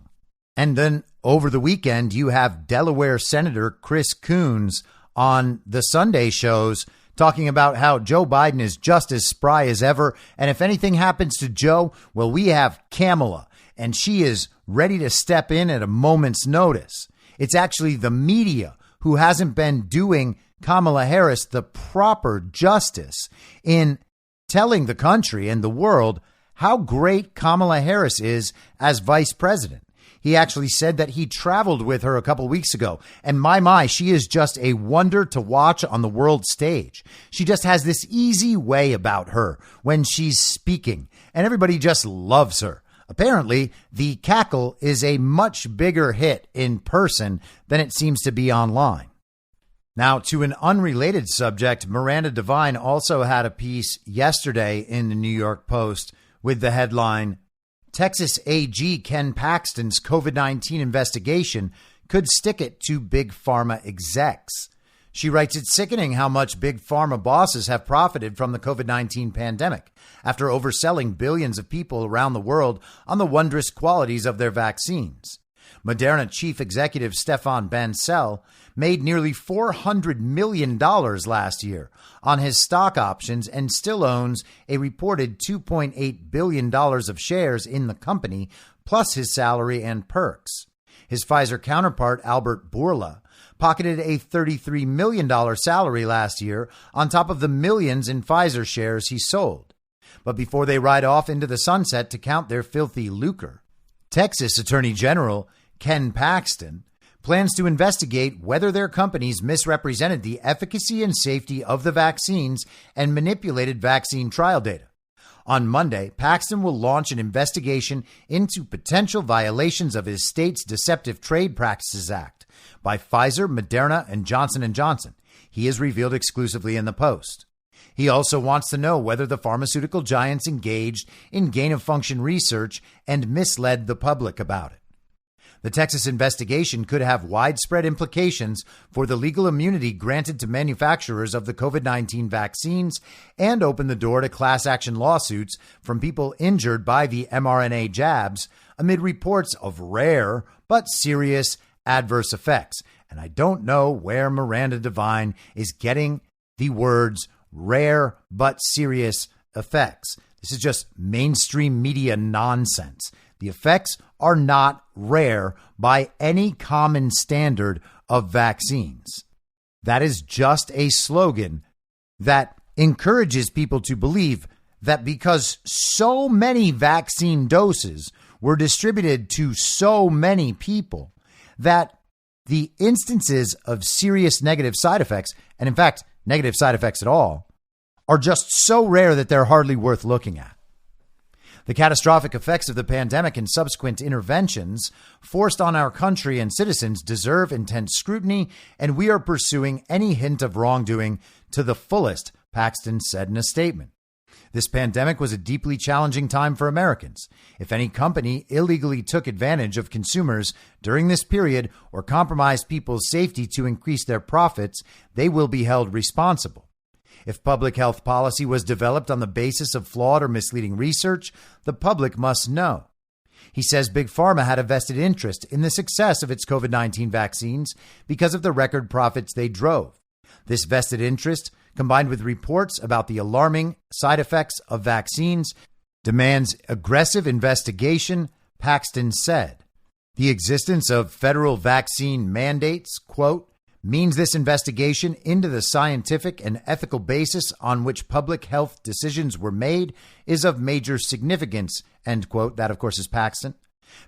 And then over the weekend, you have Delaware Senator Chris Coons on the Sunday shows talking about how Joe Biden is just as spry as ever. And if anything happens to Joe, well, we have Kamala, and she is ready to step in at a moment's notice. It's actually the media who hasn't been doing Kamala Harris the proper justice in telling the country and the world how great Kamala Harris is as vice president. He actually said that he traveled with her a couple weeks ago. And my, she is just a wonder to watch on the world stage. She just has this easy way about her when she's speaking, and everybody just loves her. Apparently, the cackle is a much bigger hit in person than it seems to be online. Now, to an unrelated subject, Miranda Devine also had a piece yesterday in the New York Post with the headline, Texas AG Ken Paxton's COVID-19 investigation could stick it to big pharma execs. She writes, it's sickening how much big pharma bosses have profited from the COVID-19 pandemic after overselling billions of people around the world on the wondrous qualities of their vaccines. Moderna chief executive Stefan Bancel made nearly $400 million last year on his stock options and still owns a reported $2.8 billion of shares in the company, plus his salary and perks. His Pfizer counterpart, Albert Bourla, pocketed a $33 million salary last year on top of the millions in Pfizer shares he sold. But before they ride off into the sunset to count their filthy lucre, Texas Attorney General Ken Paxton plans to investigate whether their companies misrepresented the efficacy and safety of the vaccines and manipulated vaccine trial data. On Monday, Paxton will launch an investigation into potential violations of his state's Deceptive Trade Practices Act by Pfizer, Moderna, and Johnson & Johnson. He is revealed exclusively in the Post. He also wants to know whether the pharmaceutical giants engaged in gain-of-function research and misled the public about it. The Texas investigation could have widespread implications for the legal immunity granted to manufacturers of the COVID-19 vaccines and open the door to class action lawsuits from people injured by the mRNA jabs amid reports of rare but serious adverse effects. And I don't know where Miranda Devine is getting the words rare but serious effects. This is just mainstream media nonsense. The effects are not rare by any common standard of vaccines. That is just a slogan that encourages people to believe that because so many vaccine doses were distributed to so many people, that the instances of serious negative side effects, and in fact, negative side effects at all, are just so rare that they're hardly worth looking at. The catastrophic effects of the pandemic and subsequent interventions forced on our country and citizens deserve intense scrutiny, and we are pursuing any hint of wrongdoing to the fullest, Paxton said in a statement. This pandemic was a deeply challenging time for Americans. If any company illegally took advantage of consumers during this period or compromised people's safety to increase their profits, they will be held responsible. If public health policy was developed on the basis of flawed or misleading research, the public must know. He says Big Pharma had a vested interest in the success of its COVID-19 vaccines because of the record profits they drove. This vested interest, combined with reports about the alarming side effects of vaccines, demands aggressive investigation, Paxton said. The existence of federal vaccine mandates, quote, means this investigation into the scientific and ethical basis on which public health decisions were made is of major significance, end quote. That, of course, is Paxton.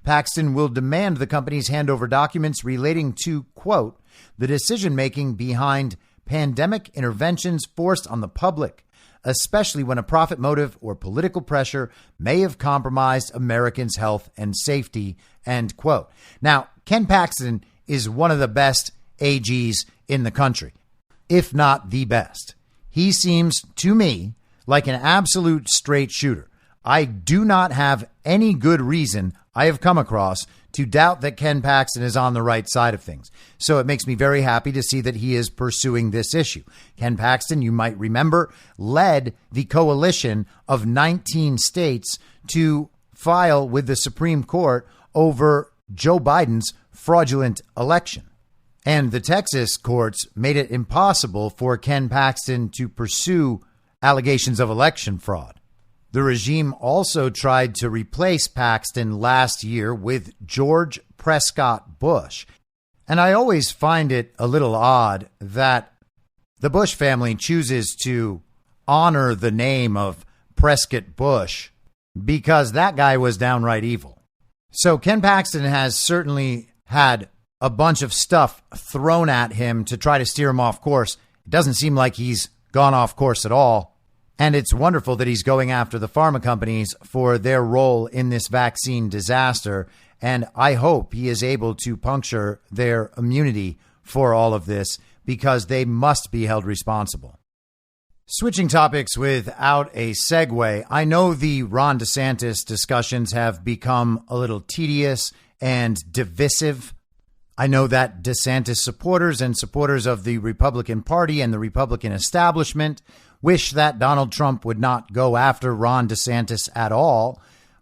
Paxton will demand the companies hand over documents relating to, quote, the decision-making behind pandemic interventions forced on the public, especially when a profit motive or political pressure may have compromised Americans' health and safety, end quote. Now, Ken Paxton is one of the best AGs in the country, if not the best. He seems to me like an absolute straight shooter. I do not have any good reason I have come across to doubt that Ken Paxton is on the right side of things. So it makes me very happy to see that he is pursuing this issue. Ken Paxton, you might remember, led the coalition of 19 states to file with the Supreme Court over Joe Biden's fraudulent election. And the Texas courts made it impossible for Ken Paxton to pursue allegations of election fraud. The regime also tried to replace Paxton last year with George Prescott Bush. And I always find it a little odd that the Bush family chooses to honor the name of Prescott Bush because that guy was downright evil. So Ken Paxton has certainly had a bunch of stuff thrown at him to try to steer him off course. It doesn't seem like he's gone off course at all. And it's wonderful that he's going after the pharma companies for their role in this vaccine disaster. And I hope he is able to puncture their immunity for all of this, because they must be held responsible. Switching topics without a segue, I know the Ron DeSantis discussions have become a little tedious and divisive. I know that DeSantis supporters and supporters of the Republican Party and the Republican establishment wish that Donald Trump would not go after Ron DeSantis at all.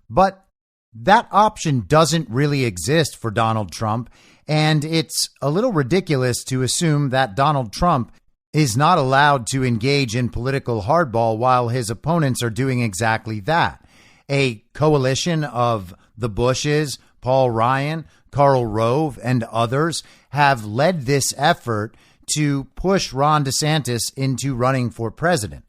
But that option doesn't really exist for Donald Trump. And it's a little ridiculous to assume that Donald Trump is not allowed to engage in political hardball while his opponents are doing exactly that. A coalition of the Bushes, Paul Ryan, Karl Rove, and others have led this effort to push Ron DeSantis into running for president.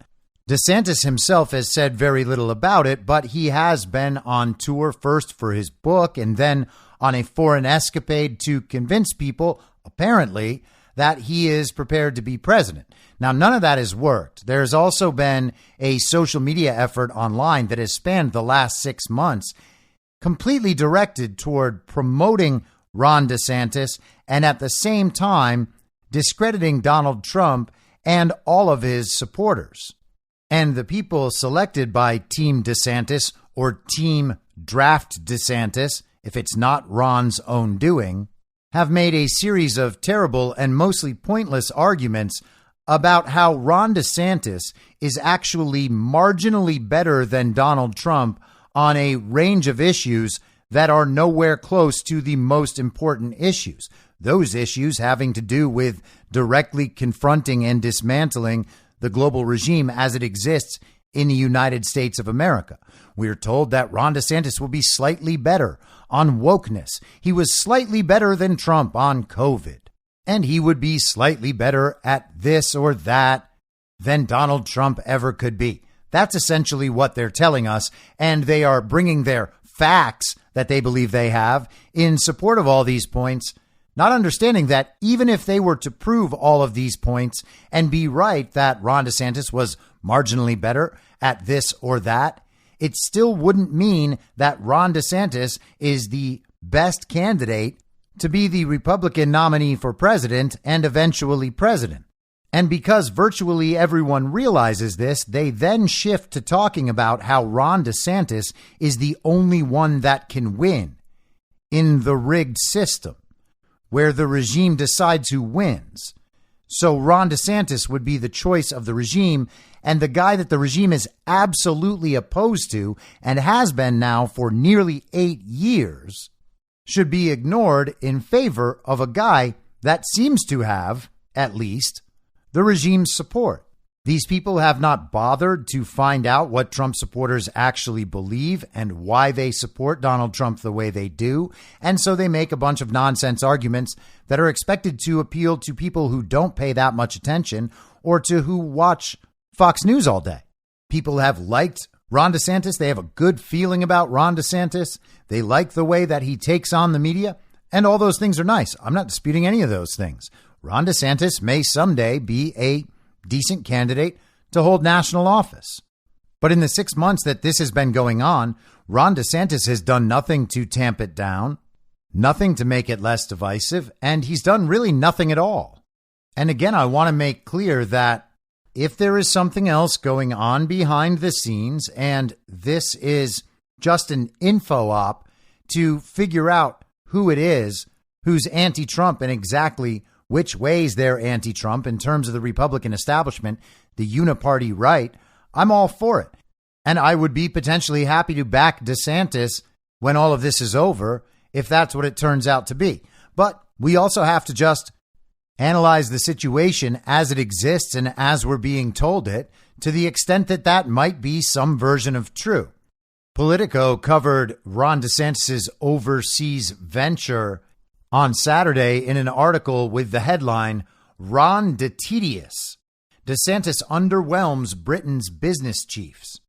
DeSantis himself has said very little about it, but he has been on tour, first for his book and then on a foreign escapade to convince people, apparently, that he is prepared to be president. Now, none of that has worked. There's also been a social media effort online that has spanned the last 6 months, completely directed toward promoting Ron DeSantis and at the same time discrediting Donald Trump and all of his supporters. And the people selected by Team DeSantis or Team Draft DeSantis, if it's not Ron's own doing, have made a series of terrible and mostly pointless arguments about how Ron DeSantis is actually marginally better than Donald Trump on a range of issues that are nowhere close to the most important issues. Those issues having to do with directly confronting and dismantling the global regime as it exists in the United States of America. We're told that Ron DeSantis will be slightly better on wokeness. He was slightly better than Trump on COVID. And he would be slightly better at this or that than Donald Trump ever could be. That's essentially what they're telling us. And they are bringing their facts that they believe they have in support of all these points, not understanding that even if they were to prove all of these points and be right that Ron DeSantis was marginally better at this or that, it still wouldn't mean that Ron DeSantis is the best candidate to be the Republican nominee for president and eventually president. And because virtually everyone realizes this, they then shift to talking about how Ron DeSantis is the only one that can win in the rigged system, where the regime decides who wins. So Ron DeSantis would be the choice of the regime, and the guy that the regime is absolutely opposed to and has been now for nearly 8 years should be ignored in favor of a guy that seems to have, at least, the regime's support. These people have not bothered to find out what Trump supporters actually believe and why they support Donald Trump the way they do. And so they make a bunch of nonsense arguments that are expected to appeal to people who don't pay that much attention or to who watch Fox News all day. People have liked Ron DeSantis. They have a good feeling about Ron DeSantis. They like the way that he takes on the media, and all those things are nice. I'm not disputing any of those things. Ron DeSantis may someday be a decent candidate to hold national office. But in the 6 months that this has been going on, Ron DeSantis has done nothing to tamp it down, nothing to make it less divisive, and he's done really nothing at all. And again, I want to make clear that if there is something else going on behind the scenes, and this is just an info op to figure out who it is who's anti-Trump and exactly which ways they're anti-Trump in terms of the Republican establishment, the uniparty right, I'm all for it. And I would be potentially happy to back DeSantis when all of this is over, if that's what it turns out to be. But we also have to just analyze the situation as it exists and as we're being told it, to the extent that that might be some version of true. Politico covered Ron DeSantis' overseas venture on Saturday in an article with the headline, Ron DeTedious. DeSantis underwhelms Britain's business chiefs.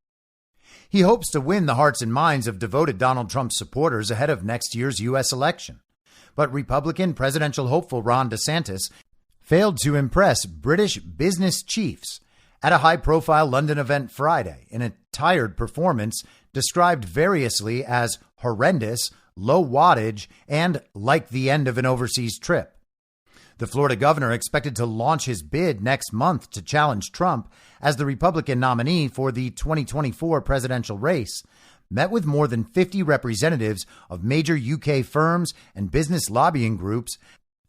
He hopes to win the hearts and minds of devoted Donald Trump supporters ahead of next year's U.S. election. But Republican presidential hopeful Ron DeSantis failed to impress British business chiefs at a high-profile London event Friday in a tired performance described variously as horrendous, low wattage, and like the end of an overseas trip. The Florida governor expected to launch his bid next month to challenge Trump as the Republican nominee for the 2024 presidential race, met with more than 50 representatives of major UK firms and business lobbying groups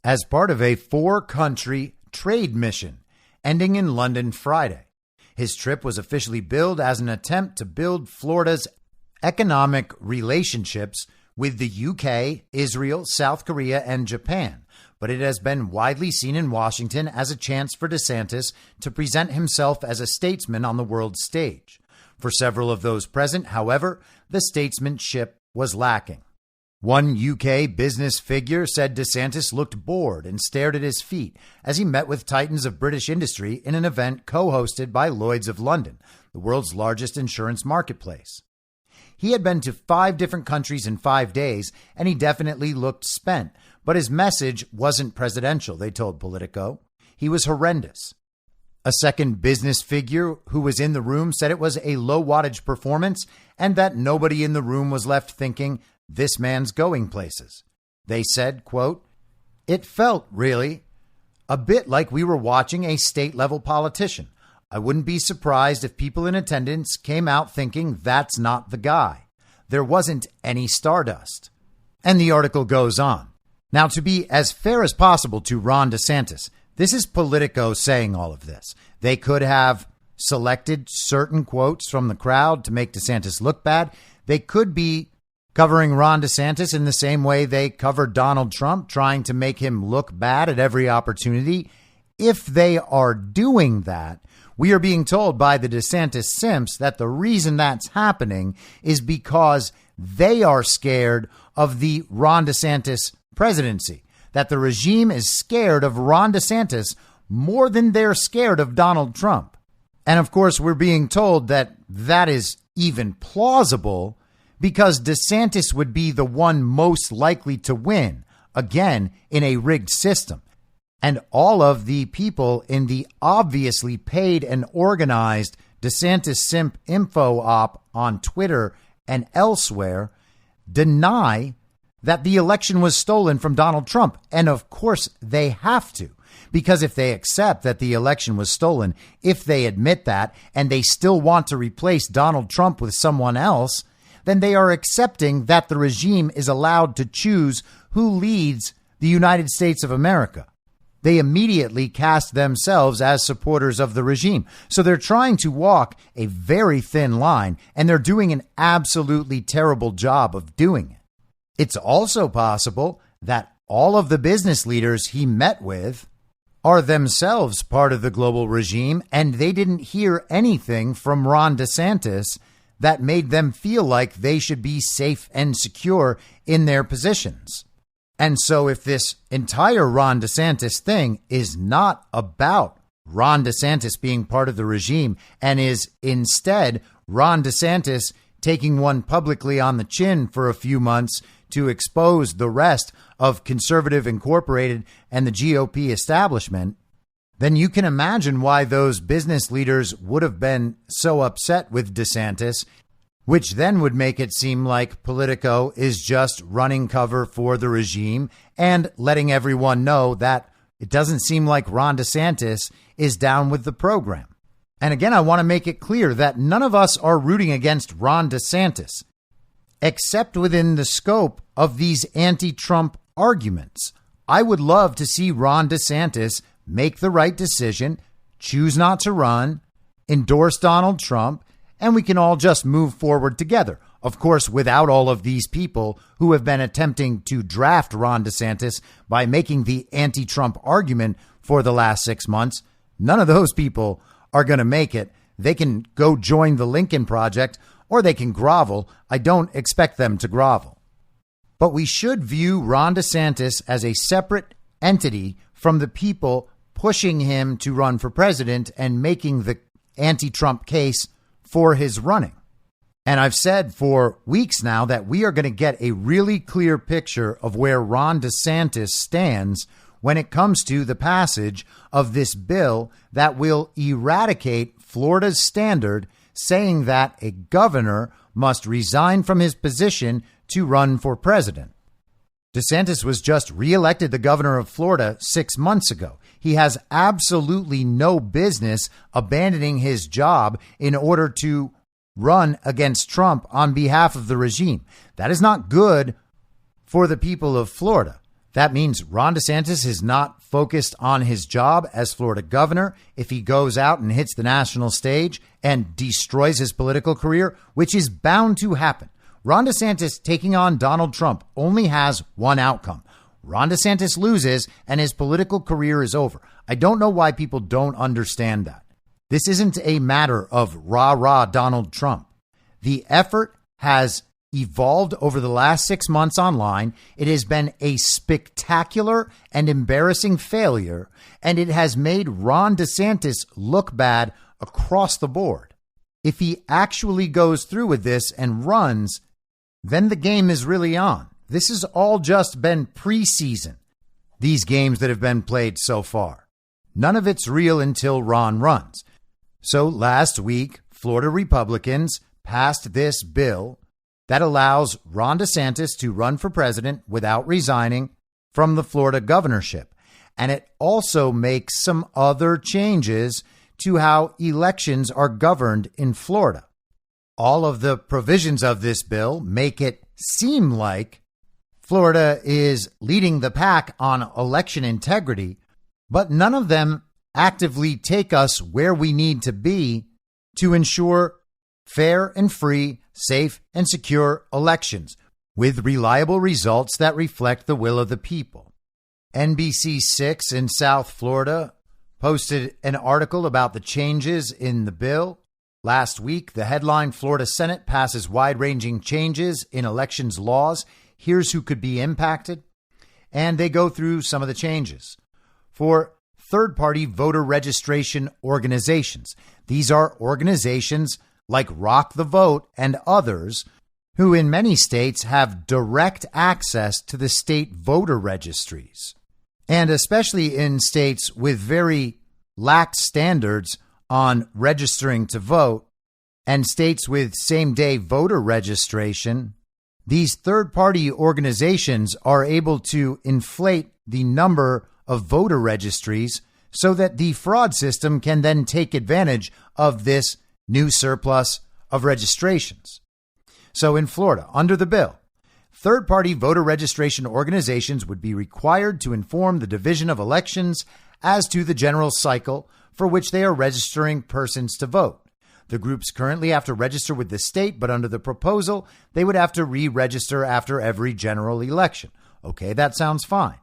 as part of a 4-country trade mission ending in London Friday. His trip was officially billed as an attempt to build Florida's economic relationships with the UK, Israel, South Korea, and Japan, but it has been widely seen in Washington as a chance for DeSantis to present himself as a statesman on the world stage. For several of those present, however, the statesmanship was lacking. One UK business figure said DeSantis looked bored and stared at his feet as he met with titans of British industry in an event co-hosted by Lloyd's of London, the world's largest insurance marketplace. He had been to 5 different countries in 5 days, and he definitely looked spent, but his message wasn't presidential, they told Politico. He was horrendous. A second business figure who was in the room said it was a low wattage performance and that nobody in the room was left thinking, this man's going places. They said, quote, "It felt, really, a bit like we were watching a state-level politician. I wouldn't be surprised if people in attendance came out thinking that's not the guy. There wasn't any stardust." And the article goes on. Now, to be as fair as possible to Ron DeSantis, this is Politico saying all of this. They could have selected certain quotes from the crowd to make DeSantis look bad. They could be covering Ron DeSantis in the same way they covered Donald Trump, trying to make him look bad at every opportunity. If they are doing that, we are being told by the DeSantis simps that the reason that's happening is because they are scared of the Ron DeSantis presidency, that the regime is scared of Ron DeSantis more than they're scared of Donald Trump. And of course, we're being told that that is even plausible because DeSantis would be the one most likely to win, again, in a rigged system. And all of the people in the obviously paid and organized DeSantis simp info op on Twitter and elsewhere deny that the election was stolen from Donald Trump. And of course they have to, because if they accept that the election was stolen, if they admit that, and they still want to replace Donald Trump with someone else, then they are accepting that the regime is allowed to choose who leads the United States of America. They immediately cast themselves as supporters of the regime. So they're trying to walk a very thin line, and they're doing an absolutely terrible job of doing it. It's also possible that all of the business leaders he met with are themselves part of the global regime, and they didn't hear anything from Ron DeSantis that made them feel like they should be safe and secure in their positions. And so if this entire Ron DeSantis thing is not about Ron DeSantis being part of the regime and is instead Ron DeSantis taking one publicly on the chin for a few months to expose the rest of Conservative Incorporated and the GOP establishment, then you can imagine why those business leaders would have been so upset with DeSantis, which then would make it seem like Politico is just running cover for the regime and letting everyone know that it doesn't seem like Ron DeSantis is down with the program. And again, I want to make it clear that none of us are rooting against Ron DeSantis, except within the scope of these anti-Trump arguments. I would love to see Ron DeSantis make the right decision, choose not to run, endorse Donald Trump, and we can all just move forward together. Of course, without all of these people who have been attempting to draft Ron DeSantis by making the anti-Trump argument for the last 6 months, none of those people are going to make it. They can go join the Lincoln Project or they can grovel. I don't expect them to grovel. But we should view Ron DeSantis as a separate entity from the people pushing him to run for president and making the anti-Trump case for his running. And I've said for weeks now that we are going to get a really clear picture of where Ron DeSantis stands when it comes to the passage of this bill that will eradicate Florida's standard saying that a governor must resign from his position to run for president. DeSantis was just reelected the governor of Florida 6 months ago. He has absolutely no business abandoning his job in order to run against Trump on behalf of the regime. That is not good for the people of Florida. That means Ron DeSantis is not focused on his job as Florida governor. If he goes out and hits the national stage and destroys his political career, which is bound to happen, Ron DeSantis taking on Donald Trump only has one outcome. Ron DeSantis loses and his political career is over. I don't know why people don't understand that. This isn't a matter of rah-rah Donald Trump. The effort has evolved over the last 6 months online. It has been a spectacular and embarrassing failure, and it has made Ron DeSantis look bad across the board. If he actually goes through with this and runs, then the game is really on. This has all just been preseason, these games that have been played so far. None of it's real until Ron runs. So last week, Florida Republicans passed this bill that allows Ron DeSantis to run for president without resigning from the Florida governorship. And it also makes some other changes to how elections are governed in Florida. All of the provisions of this bill make it seem like Florida is leading the pack on election integrity, but none of them actively take us where we need to be to ensure fair and free, safe and secure elections with reliable results that reflect the will of the people. NBC6 in South Florida posted an article about the changes in the bill. Last week, the headline, Florida Senate passes wide-ranging changes in elections laws. Here's who could be impacted. And they go through some of the changes. For third-party voter registration organizations, these are organizations like Rock the Vote and others who in many states have direct access to the state voter registries. And especially in states with very lax standards on registering to vote and states with same-day voter registration, these third-party organizations are able to inflate the number of voter registries so that the fraud system can then take advantage of this new surplus of registrations. So in Florida, under the bill, third-party voter registration organizations would be required to inform the Division of Elections as to the general cycle for which they are registering persons to vote. The groups currently have to register with the state, but under the proposal, they would have to re-register after every general election. Okay, that sounds fine.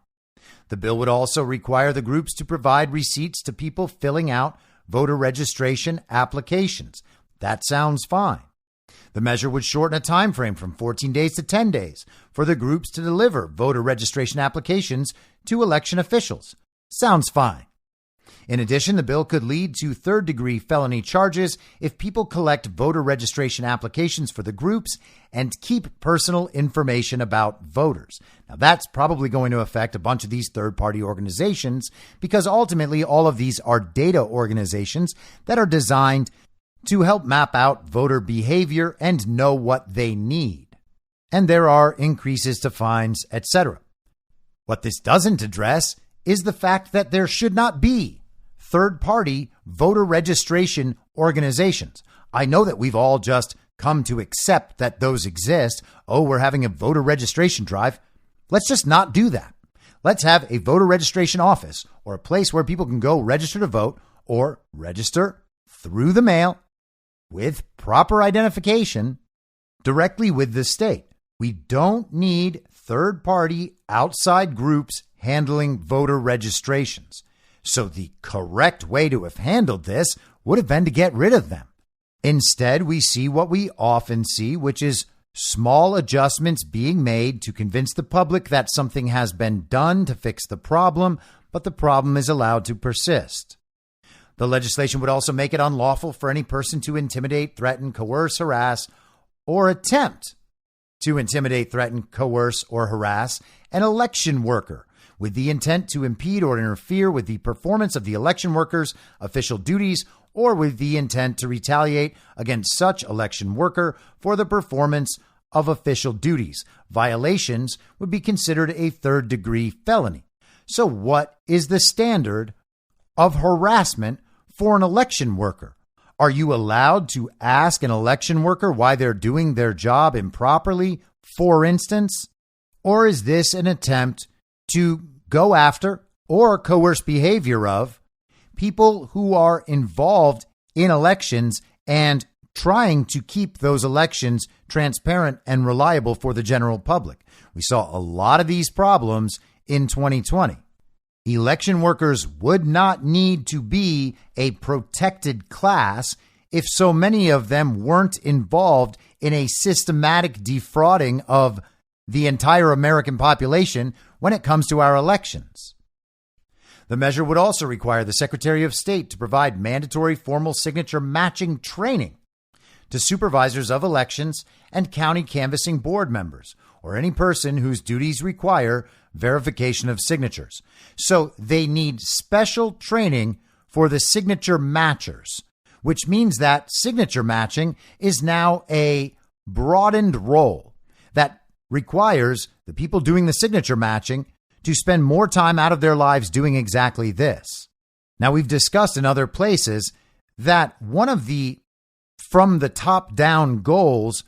The bill would also require the groups to provide receipts to people filling out voter registration applications. That sounds fine. The measure would shorten a time frame from 14 days to 10 days for the groups to deliver voter registration applications to election officials. Sounds fine. In addition, the bill could lead to third-degree felony charges if people collect voter registration applications for the groups and keep personal information about voters. Now, that's probably going to affect a bunch of these third-party organizations because ultimately all of these are data organizations that are designed to help map out voter behavior and know what they need. And there are increases to fines, etc. What this doesn't address is the fact that there should not be third-party voter registration organizations. I know that we've all just come to accept that those exist. Oh, we're having a voter registration drive. Let's just not do that. Let's have a voter registration office or a place where people can go register to vote or register through the mail with proper identification directly with the state. We don't need third-party outside groups handling voter registrations. So the correct way to have handled this would have been to get rid of them. Instead, we see what we often see, which is small adjustments being made to convince the public that something has been done to fix the problem, but the problem is allowed to persist. The legislation would also make it unlawful for any person to intimidate, threaten, coerce, harass, or attempt to intimidate, threaten, coerce, or harass an election worker, with the intent to impede or interfere with the performance of the election workers' official duties, or with the intent to retaliate against such election worker for the performance of official duties. Violations would be considered a third-degree felony. So what is the standard of harassment for an election worker? Are you allowed to ask an election worker why they're doing their job improperly, for instance? Or is this an attempt to go after or coerce behavior of people who are involved in elections and trying to keep those elections transparent and reliable for the general public? We saw a lot of these problems in 2020. Election workers would not need to be a protected class if so many of them weren't involved in a systematic defrauding of the entire American population when it comes to our elections. The measure would also require the Secretary of State to provide mandatory formal signature matching training to supervisors of elections and county canvassing board members, or any person whose duties require verification of signatures. So they need special training for the signature matchers, which means that signature matching is now a broadened role that requires the people doing the signature matching to spend more time out of their lives doing exactly this. Now, we've discussed in other places that one of the from the top down goals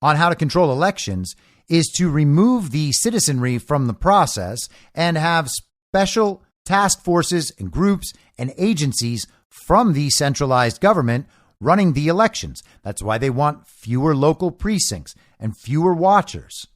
on how to control elections is to remove the citizenry from the process and have special task forces and groups and agencies from the centralized government running the elections. That's why they want fewer local precincts and fewer watchers.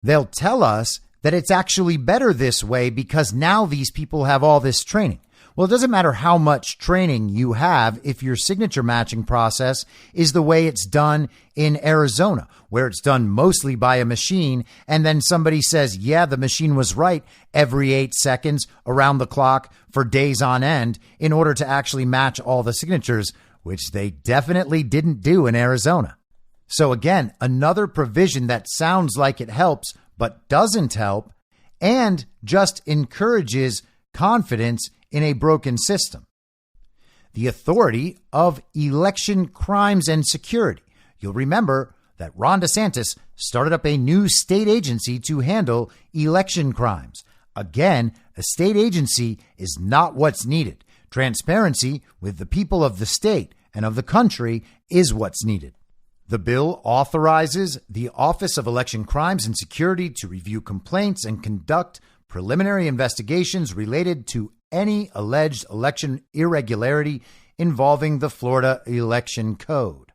They'll tell us that it's actually better this way because now these people have all this training. Well, it doesn't matter how much training you have if your signature matching process is the way it's done in Arizona, where it's done mostly by a machine, and then somebody says, yeah, the machine was right every 8 seconds around the clock for days on end in order to actually match all the signatures, which they definitely didn't do in Arizona. So again, another provision that sounds like it helps but doesn't help and just encourages confidence in a broken system. The Authority of Election Crimes and Security. You'll remember that Ron DeSantis started up a new state agency to handle election crimes. Again, a state agency is not what's needed. Transparency with the people of the state and of the country is what's needed. The bill authorizes the Office of Election Crimes and Security to review complaints and conduct preliminary investigations related to any alleged election irregularity involving the Florida Election Code.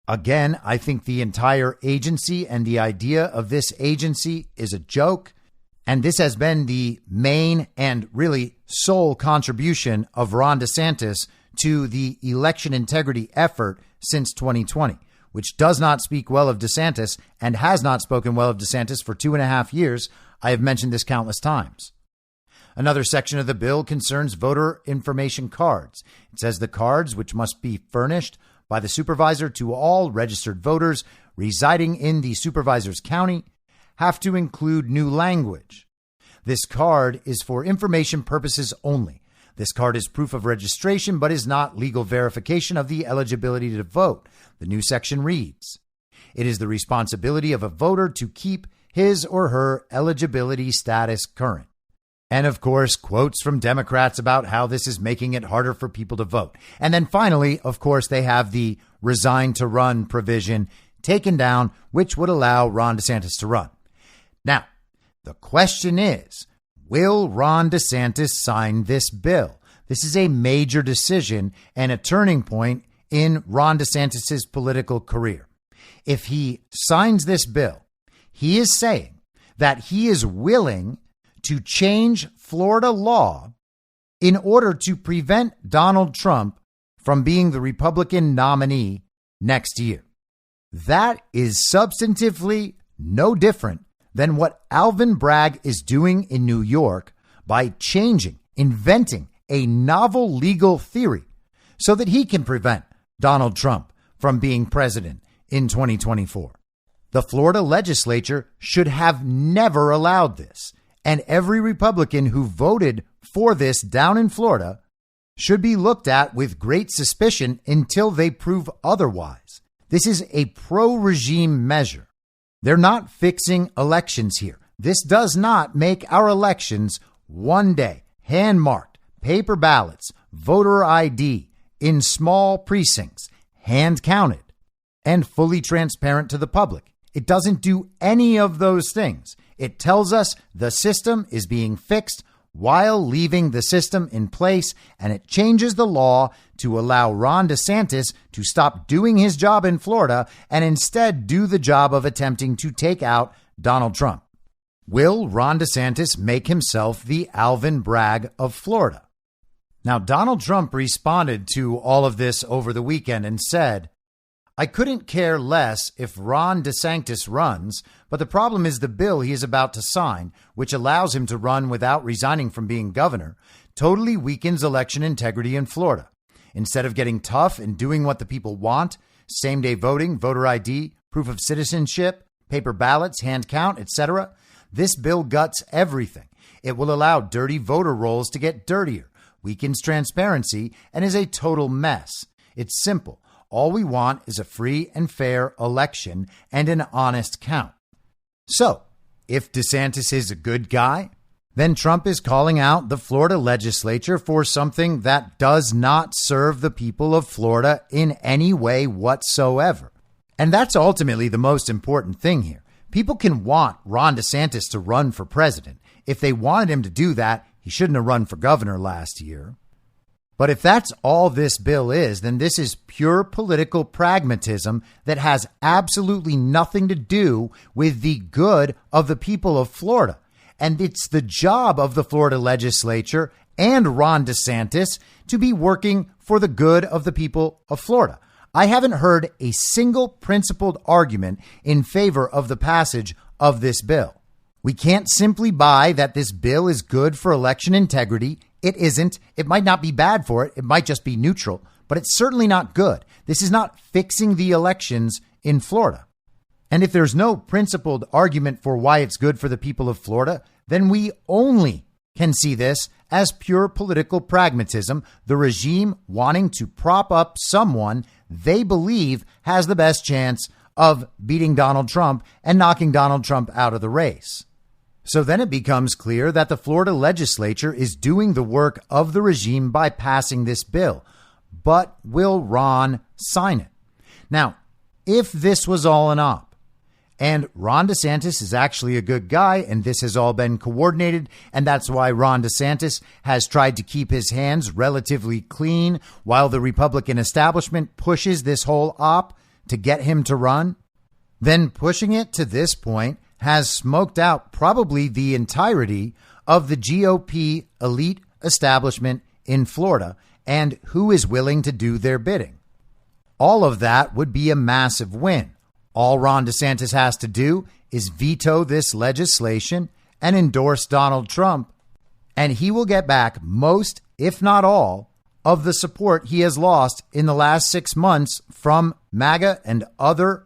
Again, I think the entire agency and the idea of this agency is a joke, and this has been the main and really sole contribution of Ron DeSantis to the election integrity effort since 2020, which does not speak well of DeSantis and has not spoken well of DeSantis for 2.5 years. I have mentioned this countless times. Another section of the bill concerns voter information cards. It says the cards, which must be furnished by the supervisor to all registered voters residing in the supervisor's county, have to include new language. This card is for information purposes only. This card is proof of registration, but is not legal verification of the eligibility to vote. The new section reads, it is the responsibility of a voter to keep his or her eligibility status current. And of course, quotes from Democrats about how this is making it harder for people to vote. And then finally, of course, they have the resign to run provision taken down, which would allow Ron DeSantis to run. Now, the question is, will Ron DeSantis sign this bill? This is a major decision and a turning point in Ron DeSantis' political career. If he signs this bill, he is saying that he is willing to change Florida law in order to prevent Donald Trump from being the Republican nominee next year. That is substantively no different than what Alvin Bragg is doing in New York by inventing a novel legal theory so that he can prevent Donald Trump from being president in 2024. The Florida legislature should have never allowed this. And every Republican who voted for this down in Florida should be looked at with great suspicion until they prove otherwise. This is a pro-regime measure. They're not fixing elections here. This does not make our elections one day, hand-marked, paper ballots, voter ID, in small precincts, hand-counted, and fully transparent to the public. It doesn't do any of those things. It tells us the system is being fixed while leaving the system in place, and it changes the law to allow Ron DeSantis to stop doing his job in Florida and instead do the job of attempting to take out Donald Trump. Will Ron DeSantis make himself the Alvin Bragg of Florida? Now, Donald Trump responded to all of this over the weekend and said, "I couldn't care less if Ron DeSantis runs, but the problem is the bill he is about to sign, which allows him to run without resigning from being governor, totally weakens election integrity in Florida. Instead of getting tough and doing what the people want, same-day voting, voter ID, proof of citizenship, paper ballots, hand count, etc., this bill guts everything. It will allow dirty voter rolls to get dirtier, weakens transparency, and is a total mess. It's simple. All we want is a free and fair election and an honest count." So, if DeSantis is a good guy, then Trump is calling out the Florida legislature for something that does not serve the people of Florida in any way whatsoever. And that's ultimately the most important thing here. People can want Ron DeSantis to run for president. If they wanted him to do that, he shouldn't have run for governor last year. But if that's all this bill is, then this is pure political pragmatism that has absolutely nothing to do with the good of the people of Florida. And it's the job of the Florida legislature and Ron DeSantis to be working for the good of the people of Florida. I haven't heard a single principled argument in favor of the passage of this bill. We can't simply buy that this bill is good for election integrity. It isn't. It might not be bad for it. It might just be neutral, but it's certainly not good. This is not fixing the elections in Florida. And if there's no principled argument for why it's good for the people of Florida, then we only can see this as pure political pragmatism, the regime wanting to prop up someone they believe has the best chance of beating Donald Trump and knocking Donald Trump out of the race. So then it becomes clear that the Florida legislature is doing the work of the regime by passing this bill. But will Ron sign it? Now, if this was all an op, and Ron DeSantis is actually a good guy, and this has all been coordinated, and that's why Ron DeSantis has tried to keep his hands relatively clean while the Republican establishment pushes this whole op to get him to run, then pushing it to this point has smoked out probably the entirety of the GOP elite establishment in Florida and who is willing to do their bidding. All of that would be a massive win. All Ron DeSantis has to do is veto this legislation and endorse Donald Trump, and he will get back most, if not all, of the support he has lost in the last 6 months from MAGA and other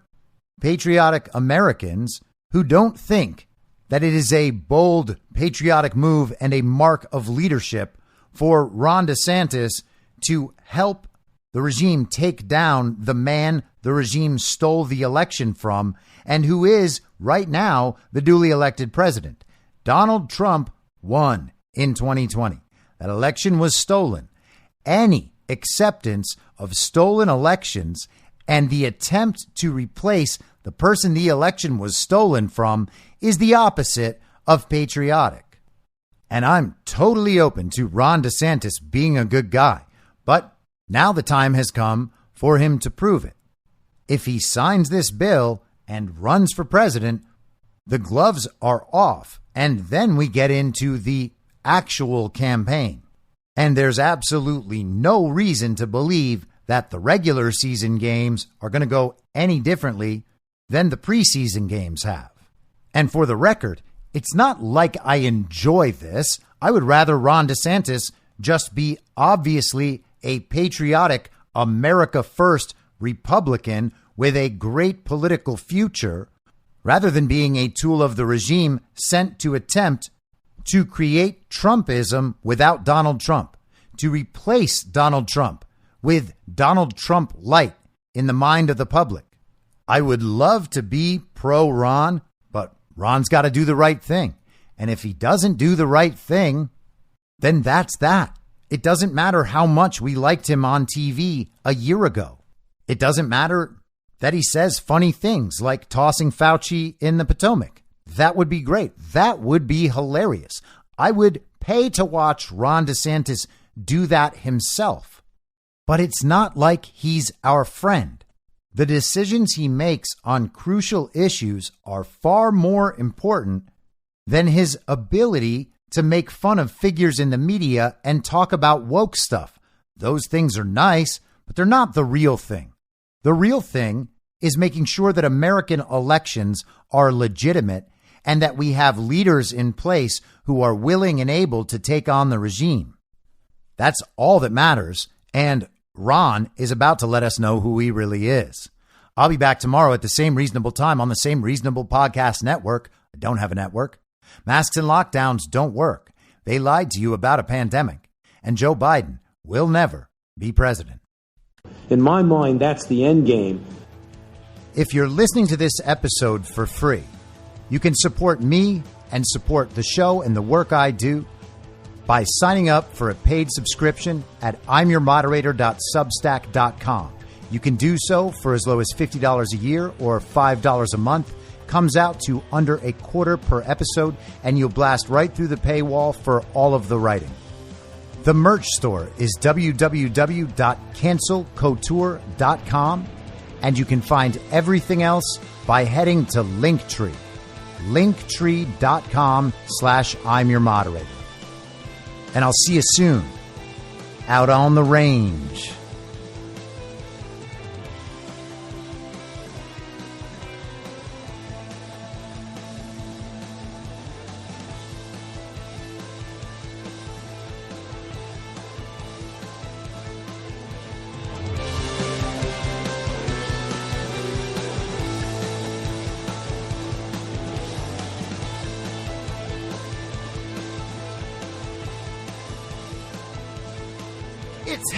patriotic Americans who don't think that it is a bold patriotic move and a mark of leadership for Ron DeSantis to help the regime take down the man the regime stole the election from and who is right now the duly elected president. Donald Trump won in 2020. That election was stolen. Any acceptance of stolen elections and the attempt to replace the person the election was stolen from is the opposite of patriotic. And I'm totally open to Ron DeSantis being a good guy, but now the time has come for him to prove it. If he signs this bill and runs for president, the gloves are off, and then we get into the actual campaign. And there's absolutely no reason to believe that the regular season games are going to go any differently than the preseason games have. And for the record, it's not like I enjoy this. I would rather Ron DeSantis just be obviously a patriotic, America First Republican with a great political future, rather than being a tool of the regime sent to attempt to create Trumpism without Donald Trump, to replace Donald Trump with Donald Trump light in the mind of the public. I would love to be pro Ron, but Ron's got to do the right thing. And if he doesn't do the right thing, then that's that. It doesn't matter how much we liked him on TV a year ago. It doesn't matter that he says funny things like tossing Fauci in the Potomac. That would be great. That would be hilarious. I would pay to watch Ron DeSantis do that himself. But it's not like he's our friend. The decisions he makes on crucial issues are far more important than his ability to make fun of figures in the media and talk about woke stuff. Those things are nice, but they're not the real thing. The real thing is making sure that American elections are legitimate and that we have leaders in place who are willing and able to take on the regime. That's all that matters, and Ron is about to let us know who he really is. I'll be back tomorrow at the same reasonable time on the same reasonable podcast network. I don't have a network. Masks and lockdowns don't work. They lied to you about a pandemic. And Joe Biden will never be president. In my mind, that's the end game. If you're listening to this episode for free, you can support me and support the show and the work I do by signing up for a paid subscription at imyourmoderator.substack.com. You can do so for as low as $50 a year or $5 a month. Comes out to under a quarter per episode, and you'll blast right through the paywall for all of the writing. The merch store is www.cancelcouture.com, and you can find everything else by heading to Linktree, linktree.com/imyourmoderator. And I'll see you soon out on the range. It's